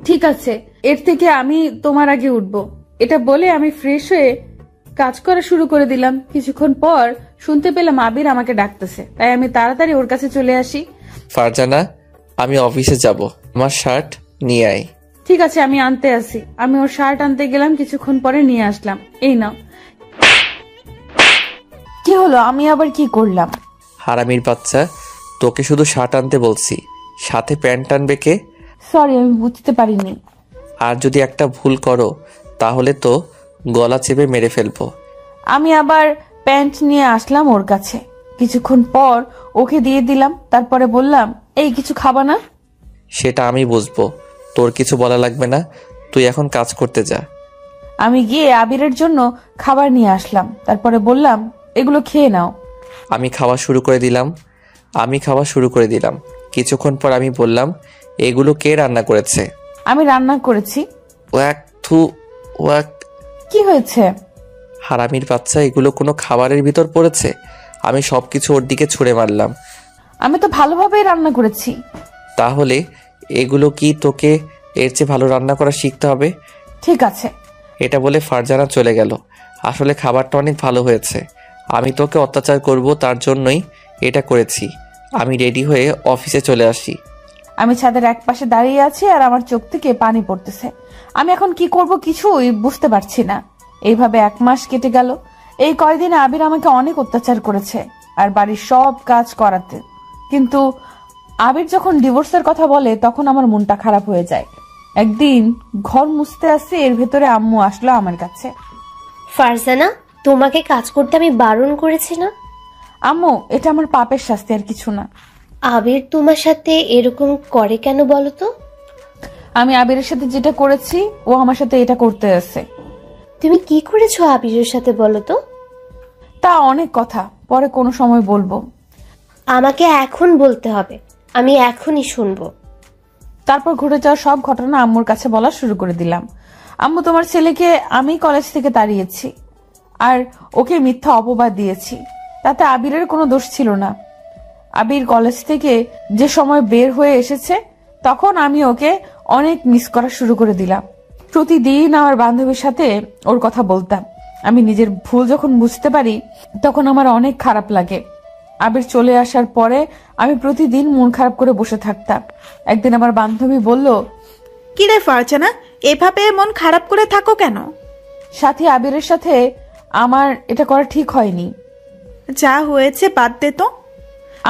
[SPEAKER 1] ঠিক আছে, এর থেকে আমি তোমার আগে উঠবো। এটা বলে আমি ফ্রেশ হয়ে কাজ করা শুরু করে দিলাম। কিছুক্ষণ পর শুনতে পেলাম আবির আমাকে ডাকতেছে, তাই আমি তাড়াতাড়ি ওর কাছে চলে আসি।
[SPEAKER 2] ফারজানা, আমি অফিসে যাব, আমার শার্ট নিয়ে আয়।
[SPEAKER 1] ঠিক আছে, আমি আনতে আসি। আমি ওর শার্ট আনতে গেলাম, কিছুক্ষণ পরে নিয়ে আসলাম। এই নাও। কি হলো? আমি আবার কি করলাম?
[SPEAKER 2] হারামির বাচ্চা, তোকে শুধু শার্ট আনতে বলছি, সাথে প্যান্ট আনবে কে?
[SPEAKER 1] সরি, আমি বুঝতে পারিনি।
[SPEAKER 2] আর যদি একটা ভুল করো তাহলে তো গলা চেপে মেরে ফেলবো।
[SPEAKER 1] আমি আবার প্যান্ট নিয়ে আসলাম ওর কাছে। কিছুক্ষণ পর ওকে দিয়ে দিলাম, তারপরে বললাম, এই কিছু খাবা না?
[SPEAKER 2] সেটা আমি বুঝবো, তোর কিছু বলা লাগবে না। তুই এখন কাজ করতে যা।
[SPEAKER 1] আমি গিয়ে আবিরের জন্য খাবার নিয়ে আসলাম, তারপরে বললাম, এগুলো খেয়ে নাও।
[SPEAKER 2] আমি খাওয়া শুরু করে দিলাম। কিছুক্ষণ পর আমি বললাম, এগুলো কে রান্না করেছে?
[SPEAKER 1] আমি রান্না করেছি।
[SPEAKER 2] ওয়াক থু ওয়াক।
[SPEAKER 1] কি হয়েছে?
[SPEAKER 2] হারামির বাচ্চা, এগুলো কোনো খাবারের ভিতর পড়েছে? আমি সবকিছু ওর দিকে ছুঁড়ে মারলাম।
[SPEAKER 1] আমি তো ভালোভাবেই রান্না করেছি।
[SPEAKER 2] তাহলে এগুলো কি তোকে এর চেয়ে ভালো রান্না করা শিখতে হবে?
[SPEAKER 1] ঠিক আছে।
[SPEAKER 2] এটা বলে ফারজানা চলে গেল। আসলে খাবারটা অনেক ভালো হয়েছে। আমি তোকে অত্যাচার করব তার জন্যই এটা করেছি। আমি রেডি হয়ে অফিসে চলে আসি।
[SPEAKER 1] আমি ছাদের এক পাশে দাঁড়িয়ে আছি আর আমার চোখ থেকে পানি পড়তেছে। আমি এখন কি করব কিছুই বুঝতে পারছি না। এইভাবে 1 মাস কেটে গেল। এই কয়দিনে আবির আমাকে অনেক অত্যাচার করেছে আর বাড়ির সব কাজ করাতে। কিন্তু আবির যখন ডিভোর্সের কথা বলে তখন আমার মনটা খারাপ হয়ে যায়। একদিন ঘর মুছতে আসছে, এর ভেতরে আম্মু আসলো আমার কাছে।
[SPEAKER 7] ফারজানা, তোমাকে কাজ করতে আমি বারণ করেছি না?
[SPEAKER 1] আম্মু, এটা আমার পাপের শাস্তি, আর কিছু না।
[SPEAKER 7] আবির তোমার সাথে এরকম করে কেন বলো তো?
[SPEAKER 1] আমি আবিরের সাথে যেটা করেছি ও আমার সাথে এটা করতে আসছে।
[SPEAKER 7] তুমি কি করেছো আবিরের সাথে বলো তো?
[SPEAKER 1] তা অনেক কথা, পরে কোনো সময় বলবো।
[SPEAKER 7] আমাকে এখন বলতে হবে, আমি এখনই শুনবো।
[SPEAKER 1] তারপর ঘটে যাওয়া সব ঘটনা আম্মুর কাছে বলা শুরু করে দিলাম। আম্মু, তোমার ছেলেকে আমি কলেজ থেকে তাড়িয়েছি আর ওকে মিথ্যা অপবাদ দিয়েছি। তাতে আবিরের কোনো দোষ ছিল না। আবির কলেজ থেকে যে সময় বের হয়ে এসেছে তখন আমি ওকে অনেক মিস করা শুরু করে দিলাম। প্রতিদিন আমার বান্ধবীর সাথে ওর কথা বলতাম। আমি নিজের ভুল যখন বুঝতে পারি তখন আমার অনেক খারাপ লাগে। আবির চলে আসার পরে আমি প্রতিদিন মন খারাপ করে বসে থাকতাম। একদিন আমার বান্ধবী বলল,
[SPEAKER 6] কি রে ফারজানা, এভাবে মন খারাপ করে থাকো কেন?
[SPEAKER 1] সাথী, আবিরের সাথে আমার এটা করা ঠিক হয়নি।
[SPEAKER 6] যা হয়েছে বাদ দে তো।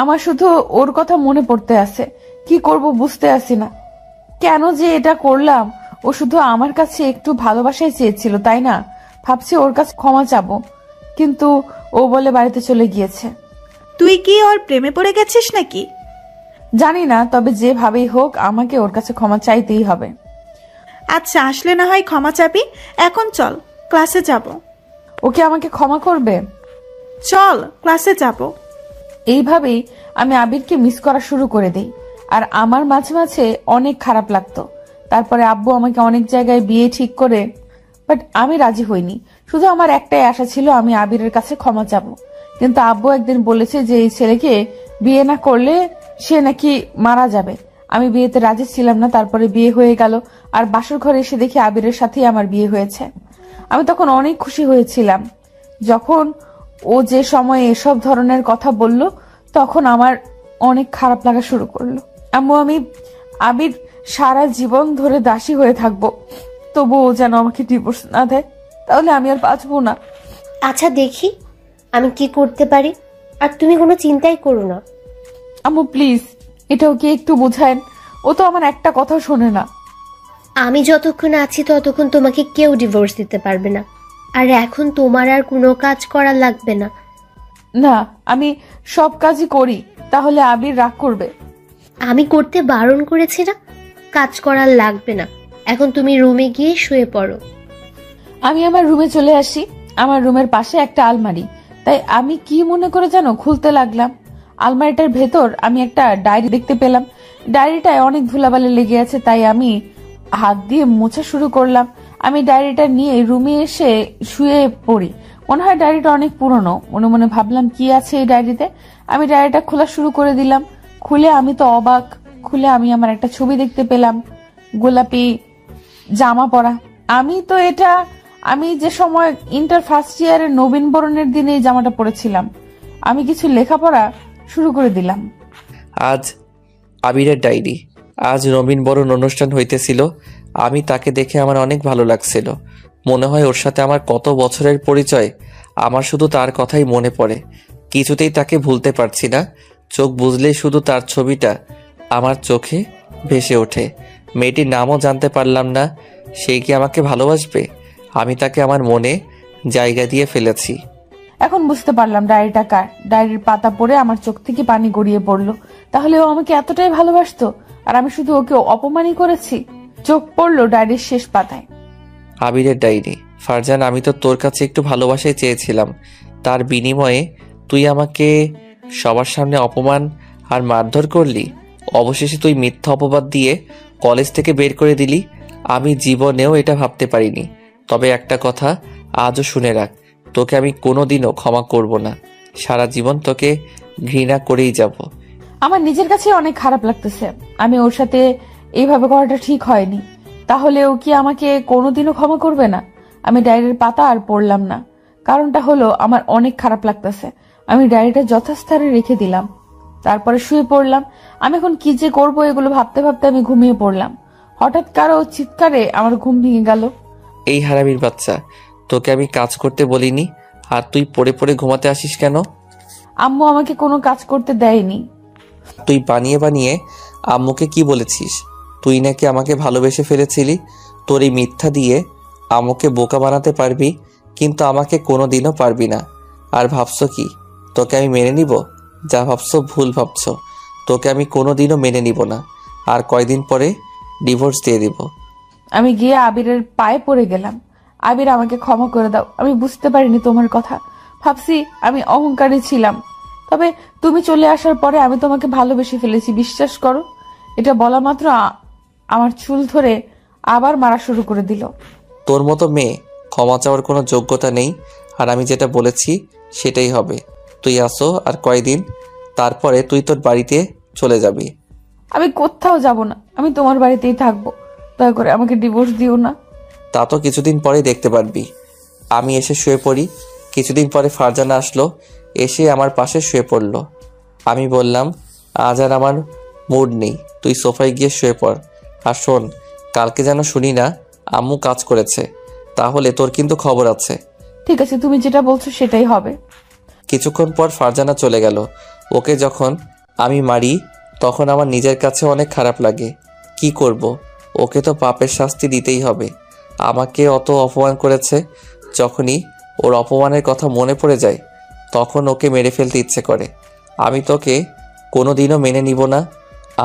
[SPEAKER 1] আমার শুধু ওর কথা মনে পড়তে আছে। কি করব বুঝতে আসি না। কেন যে এটা করলাম? ও শুধু আমার কাছে একটু ভালোবাসাই চেয়েছিল, তাই না? ভাবছি ওর কাছে ক্ষমা চাবো, কিন্তু ও বলে বাড়িতে চলে গিয়েছে।
[SPEAKER 6] তুই কি ওর প্রেমে পড়ে গেছিস নাকি?
[SPEAKER 1] জানি না, তবে যেভাবেই হোক আমাকে ওর কাছে ক্ষমা চাইতেই হবে।
[SPEAKER 6] আচ্ছা, আসলে না হয় ক্ষমা চাবি। এখন চল, ক্লাসে যাব।
[SPEAKER 1] ওকে আমাকে ক্ষমা করবে?
[SPEAKER 6] চল, ক্লাসে যাব।
[SPEAKER 1] এইভাবেই আমি আবিরকে মিস করা শুরু করে দেই আর আমার মাঝে মাঝে অনেক খারাপ লাগতো। তারপরে আব্বু আমাকে অনেক জায়গায় বিয়ে ঠিক করে বাট আমি রাজি হইনি। শুধু আমার একটাই আশা ছিল আমি আবিরের কাছে ক্ষমা চাবো। কিন্তু আব্বু একদিন বলেছে যে এই ছেলেকে বিয়ে না করলে সে নাকি মারা যাবে। আমি বিয়েতে রাজি ছিলাম না, তারপরে বিয়ে হয়ে গেল, আর বাসর ঘরে এসে দেখি আবিরের সাথেই আমার বিয়ে হয়েছে। আমি তখন অনেক খুশি হয়েছিলাম। যখন ও যে সময়ে এসব ধরনের কথা বলল তখন আমার অনেক খারাপ লাগা শুরু করলো। আম্মু, আমি আবির সারা জীবন ধরে দাসী হয়ে থাকবো, তবু ও যেন আমাকে ডিভোর্স না দেয়, তাহলে আমি আর বাঁচবো না।
[SPEAKER 7] আচ্ছা দেখি আমি কি করতে পারি, আর তুমি কোনো চিন্তাই করো না।
[SPEAKER 1] আম্মু প্লিজ, এটা ওকে একটু বোঝায়েন, ও তো আমার একটা কথা শোনে না।
[SPEAKER 7] আমি যতক্ষণ আছি ততক্ষণ তোমাকে কেউ ডিভোর্স দিতে পারবে না, আর এখন তোমার আর কোনো কাজ করা লাগবে না।
[SPEAKER 1] না, আমি সব কাজই করি, তাহলে আবির রাগ করবে।
[SPEAKER 7] আমি করতে বারণ করেছি না? কাজ করার লাগবে না, এখন তুমি রুমে গিয়ে শুয়ে পড়ো।
[SPEAKER 1] আমি আমার রুমে চলে আসি। আমার রুমের পাশে একটা আলমারি, তাই আমি কি মনে করে যেন খুলতে লাগলাম। আলমারিটার ভেতর আমি একটা ডায়েরি দেখতে পেলাম। ডায়েরিটায় অনেক ধুলাবালি লেগে আছে, তাই আমি হাত দিয়ে মোছা শুরু করলাম। আমি ডায়েরিটা নিয়ে রুমে এসে শুয়ে পড়ি। মনে হয় ডায়েরিটা অনেক পুরনো। মনে মনে ভাবলাম কি আছে এই ডায়েরিতে। আমি ডায়েরিটা খোলা শুরু করে দিলাম। খুলে আমি তো অবাক। খুলে আমি আমার একটা ছবি দেখতে পেলাম, গোলাপি জামা পরা। আমি যে সময় ইন্টার ফার্স্ট ইয়ারের নবীন বরণের দিনে এই জামাটা পরেছিলাম। আমি কিছু লেখাপড়া শুরু করে দিলাম।
[SPEAKER 2] আজ আবিরের ডায়েরি। আজ নবীন বরণ অনুষ্ঠান হইতেছিল। আমি তাকে দেখে আমার অনেক ভালো লাগছিল। মনে হয় ওর সাথে আমার কত বছরের পরিচয়। আমার শুধু তার কথাই মনে পড়ে, কিছুতেই তাকে ভুলতে পারছি না। চোখ বুঝলেই শুধু তার ছবিটা আমার চোখে ভেসে ওঠে। মেয়েটির নামও জানতে পারলাম না। সেই কি আমাকে ভালোবাসবে? আমি তাকে আমার মনে জায়গা দিয়ে ফেলেছি।
[SPEAKER 1] এখন বুঝতে পারলাম ডায়েরিটা কার। ডায়েরির পাতা পড়ে আমার চোখ থেকে পানি গড়িয়ে পড়লো। তাহলে ও আমাকে এতটাই ভালোবাসতো, আর আমি শুধু ওকে অপমানই করেছি। চোখ পড়লো ডায়েরির শেষ পাতায়।
[SPEAKER 2] আবিরের ডায়েরি। ফারজান, আমি তো তোর কাছে একটু ভালোবাসাই চেয়েছিলাম। তার বিনিময়ে তুই আমাকে সবার সামনে অপমান আর মারধর করলি। অবশেষে তুই মিথ্যা অপবাদ দিয়ে কলেজ থেকে বের করে দিলি। আমি জীবনেও এটা ভাবতে পারিনি। তবে একটা কথা আজও শুনে রাখ, তোকে আমি কোনোদিনও ক্ষমা করব না। সারা জীবন তোকে ঘৃণা করেই যাব।
[SPEAKER 1] আমার নিজের কাছে অনেক খারাপ লাগতেছে। আমি ওর সাথে এইভাবে করাটা ঠিক হয়নি। তাহলে ও কি আমাকে কোনোদিনও ক্ষমা করবে না? আমি ডায়েরির পাতা আর পড়লাম না। কারণটা হলো আমার অনেক খারাপ লাগতেছে। আমি ডায়েরিটা যথাস্থানে রেখে দিলাম, তারপরে শুয়ে পড়লাম। আমি এখন কি যে করবো এগুলো ভাবতে ভাবতে আমি ঘুমিয়ে পড়লাম। হঠাৎ কারো চিৎকারে আমার ঘুম ভেঙে গেল।
[SPEAKER 2] এই হারামির বাচ্চা, তোকে আমি কাজ করতে বলিনি, আর তুই পড়ে পড়ে ঘুমাতে আসিস কেন?
[SPEAKER 1] আম্মু আমাকে কোনো কাজ করতে দেয়নি।
[SPEAKER 2] তুই বানিয়ে বানিয়ে আম্মুকে কি বলেছিস? তুই নাকি আমাকে ভালোবেসে ফেলেছিলি। তোর এই মিথ্যা দিয়ে আম্মুকে বোকা বানাতে পারবি, কিন্তু আমাকে কোনোদিনও পারবি না। আর ভাবছো কি তোকে আমি মেনে নিব? যা ভাবছো ভুল ভাবছো। তোকে আমি কোনোদিনও মেনে নিব না। আর কয়দিন পরে ডিভোর্স দিয়ে দিব।
[SPEAKER 1] আমি গিয়ে আবিরের পায়ে পড়ে গেলাম। আবির, আমাকে ক্ষমা করে দাও। আমি বুঝতে পারিনি তোমার কথা। ভাবছি আমি অহংকারী ছিলাম। তবে তুমি চলে আসার পরে আমি তোমাকে ভালোবেসে ফেলেছি, বিশ্বাস করো। এটা বলা মাত্র আমার চুল ধরে আবার মারা শুরু করে দিল।
[SPEAKER 2] তোর মতো মেয়ে ক্ষমা চাওয়ার কোনো যোগ্যতা নেই। আর আমি যেটা বলেছি সেটাই হবে। তুই আসো আর কয়দিন, তারপরে তুই তোর বাড়িতে চলে যাবি।
[SPEAKER 1] আমি কোথাও যাব না, আমি তোমার বাড়িতেই থাকবো। দয়া করে আমাকে ডিভোর্স দিও না।
[SPEAKER 2] তা তো কিছুদিন পরে দেখতে পারবি। আমি এসে শুয়ে পড়ি। কিছুদিন পরে ফারজানা আসলো, এসে আমার পাশে শুয়ে পড়লো। আমি বললাম, আজ আর আমার মুড নেই, তুই সোফায় গিয়ে শুয়ে পড়। আর শোন, কালকে যেন শুনি না আম্মু কাজ করেছে, তাহলে তোর কিন্তু খবর আছে।
[SPEAKER 1] ঠিক আছে, তুমি যেটা বলছো সেটাই হবে।
[SPEAKER 2] কিছুক্ষণ পর ফারজানা চলে গেল। ওকে যখন আমি মারি তখন আমার নিজের কাছে অনেক খারাপ লাগে। কি করব, ওকে তো পাপের শাস্তি দিতেই হবে। আমাকে অত অপমান করেছে। যখনই ওর অপমানের কথা মনে পড়ে যায় তখন ওকে মেরে ফেলতে ইচ্ছে করে। আমি তোকে কোনোদিনও মেনে নিব না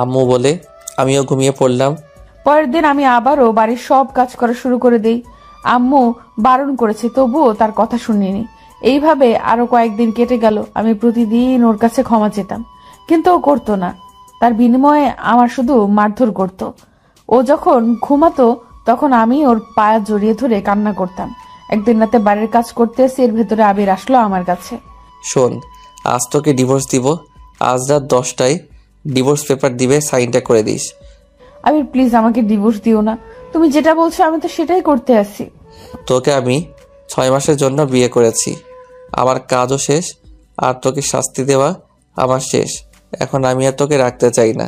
[SPEAKER 2] আম্মু বলে আমিও ঘুমিয়ে পড়লাম।
[SPEAKER 1] পরের দিন আমি আবারও বাড়ির সব কাজ করা শুরু করে দেই। আম্মু বারণ করেছে, তবুও তার কথা শুনিনি। এইভাবে আরো কয়েকদিন কেটে গেল। আমি প্রতিদিন ওর কাছে ক্ষমা চেতাম, কিন্তু ও করতো না। তার বিনিময়ে আমার শুধু মারধর করত। ও যখন ঘুমাতো তখন আমি ওর পায়ে জড়িয়ে ধরে কান্না করতাম। একদিন রাতে বাড়ির কাজ করতে এসে এর ভেতরে আবির আসলো আমার কাছে।
[SPEAKER 2] শোন, আজ তোকে ডিভোর্স দিব। আজ রাত 10টায় ডিভোর্স পেপার দিবে, সাইনটা করে দিস।
[SPEAKER 1] আবির প্লিজ আমাকে ডিভোর্স দিও না, তুমি যেটা বলছো আমি তো সেটাই করতে আসি।
[SPEAKER 2] তোকে আমি 6 মাসের জন্য বিয়ে করেছি, আমার কাজও শেষ, আর তোকে শাস্তি দেওয়া আমার শেষ। এখন আমি আর তোকে রাখতে চাই না।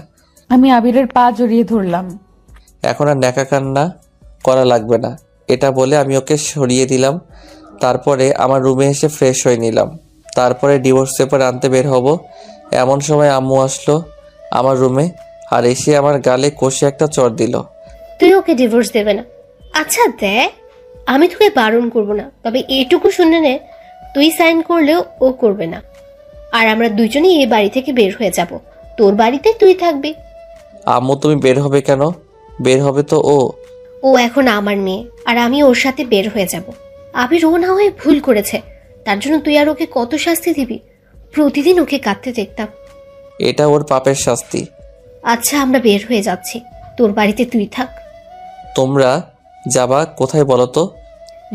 [SPEAKER 1] আমি আবিরের পা জড়িয়ে ধরলাম।
[SPEAKER 2] এখন আর ন্যাকা কান্না করা লাগবে না, এটা বলে আমি ওকে সরিয়ে দিলাম। তারপরে আমার রুমে এসে ফ্রেশ হয়ে নিলাম। তারপরে ডিভোর্স পেপার আনতে বের হব। এমন সময় আম্মু আসলো আমার রুমে, আর এসে আমার গালে কষে একটা চড় দিল।
[SPEAKER 7] তুই ওকে ডিভোর্স দেবে না? আচ্ছা দেখ, আমি তোকে বারণ করব না, তবে এটুকু শুনে নে, তুই সাইন করলেও ও করবে না। আর আমরা দুজনেই এই বাড়ি থেকে বের হয়ে যাব। তোর বাড়িতে তুই থাকবি।
[SPEAKER 2] আম্মু তুমি বের হবে কেন? বের হবে তো
[SPEAKER 7] ও এখন আমার মেয়ে, আর আমি ওর সাথে বের হয়ে যাব। আবির ও না হয়ে ভুল করেছে, তার জন্য তুই আর ওকে কত শাস্তি দিবি? প্রতিদিন ওকে কাঁদতে দেখতাম।
[SPEAKER 2] এটা ওর পাপের শাস্তি।
[SPEAKER 7] আচ্ছা আমরা বের হয়ে যাচ্ছি, তোর বাড়িতে তুই থাক।
[SPEAKER 2] তোমরা যাবা কোথায় বলো তো?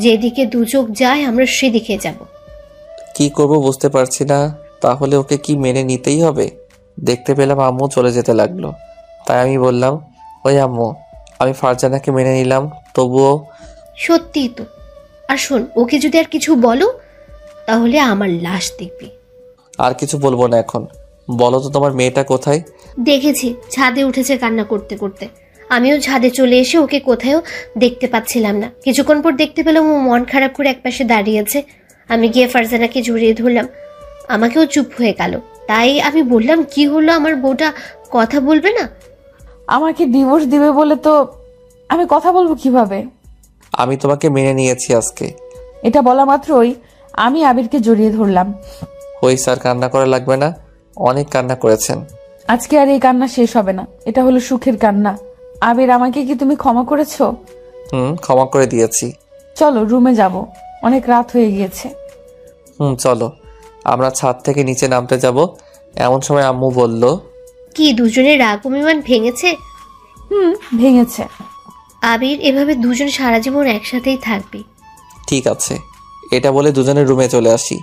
[SPEAKER 7] যেদিকে দু চোখ যায় আমরা সেদিকে যাব।
[SPEAKER 2] কি করব বুঝতে পারছি না। তাহলে ওকে কি মেনে নিতেই হবে? দেখতে পেলাম আম্মু চলে যেতে লাগলো, তাই আমি বললাম, ওই আম্মু, আমি ফারজানাকে মেনে নিলাম, তবুও।
[SPEAKER 7] সত্যিই তো। আর শোন, ওকে যদি আর কিছু বলো তাহলে আমার লাশ দেখবি।
[SPEAKER 2] আর কিছু বলবো না এখন। বলো তো তোমার মেয়েটা কোথায়?
[SPEAKER 7] দেখেছি ছাদে উঠেছে কান্না করতে করতে। আমিও ছাদে চলে এসে ওকে কোথাও দেখতে পাচ্ছিলাম না। কিছুক্ষণ পর দেখতে পেলাম ও মন খারাপ করে একপাশে দাঁড়িয়েছে। আমি গিয়ে ফারজানাকে জড়িয়ে ধরলাম, আমাকেও চুপ হয়ে গেল। তাই আমি বললাম, কি হলো, আমার বউটা কথা বলবে না?
[SPEAKER 1] আমাকে ডিভোর্স দিবে বলে তো আমি কথা বলবো কিভাবে?
[SPEAKER 2] আমি তোমাকে মেনে নিয়েছি আজকে।
[SPEAKER 1] এটা বলা মাত্রই আমি আবিরকে জড়িয়ে ধরলাম।
[SPEAKER 2] ওই স্যার, কান্না করা লাগবে না, অনেক কান্না করেছেন।
[SPEAKER 1] আজকে আর এই কান্না শেষ হবে না, এটা হলো সুখের কান্না। আবির, আমাকে কি তুমি ক্ষমা করেছো?
[SPEAKER 2] ক্ষমা করে দিয়েছি।
[SPEAKER 1] চলো রুমে যাব, অনেক রাত হয়ে গিয়েছে।
[SPEAKER 2] চলো। আমরা ছাদ থেকে নিচে নামতে যাব। এমন সময় আম্মু বলল,
[SPEAKER 7] কি দুজনের রাগ অভিমান ভেঙেছে?
[SPEAKER 1] ভেঙেছে।
[SPEAKER 7] আবির, এভাবে দুজন সারা জীবন একসাথেই থাকবি।
[SPEAKER 2] ঠিক আছে। এটা বলে দুজনের রুমে চলে আসি।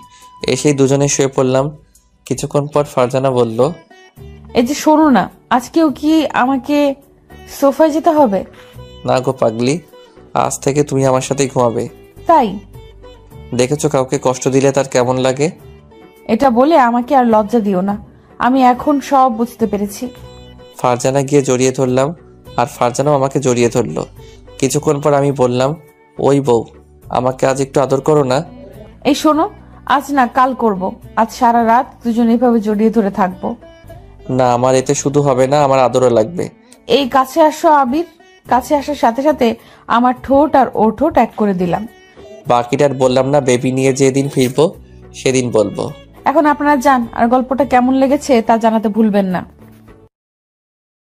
[SPEAKER 2] এসেই দুজনে শুয়ে পড়লাম। কিছুক্ষণ পর ফারজানা বলল,
[SPEAKER 1] এই যে শোনো না, আজকেও কি আমাকে সোফায় যেতে হবে?
[SPEAKER 2] না গো পাগলি, আজ থেকে তুমি আমার সাথেই ঘুমাবে।
[SPEAKER 1] তাই?
[SPEAKER 2] দেখেছো কাউকে কষ্ট দিলে তার কেমন লাগে?
[SPEAKER 1] এটা বলে আমাকে আর লজ্জা দিও না, আমি এখন সব বুঝতে পেরেছি।
[SPEAKER 2] ফারজানা গিয়ে জড়িয়ে ধরলাম, আর ফারজানাও আমাকে জড়িয়ে ধরলো। কিছুক্ষণ পর আমি বললাম, ওই বউ, আমাকে আজ একটু আদর করো না।
[SPEAKER 1] এই শোনো, আজ না কাল করব। আজ সারা রাত দুজন এইভাবে জড়িয়ে ধরে থাকবো।
[SPEAKER 2] না, আমার এতে শুধু হবে না, আমার আদরও লাগবে।
[SPEAKER 1] এই কাছে আসো আবির। কাছে আসার সাথে সাথে আমার ঠোঁট আর ওর ঠোঁট এক করে দিলাম।
[SPEAKER 2] বাকিটার বললাম না, বেবি নিয়ে যেদিন ফিরবো সেদিন বলবো।
[SPEAKER 1] এখন আপনারা যান, আর গল্পটা কেমন লেগেছে তা জানাতে ভুলবেন না।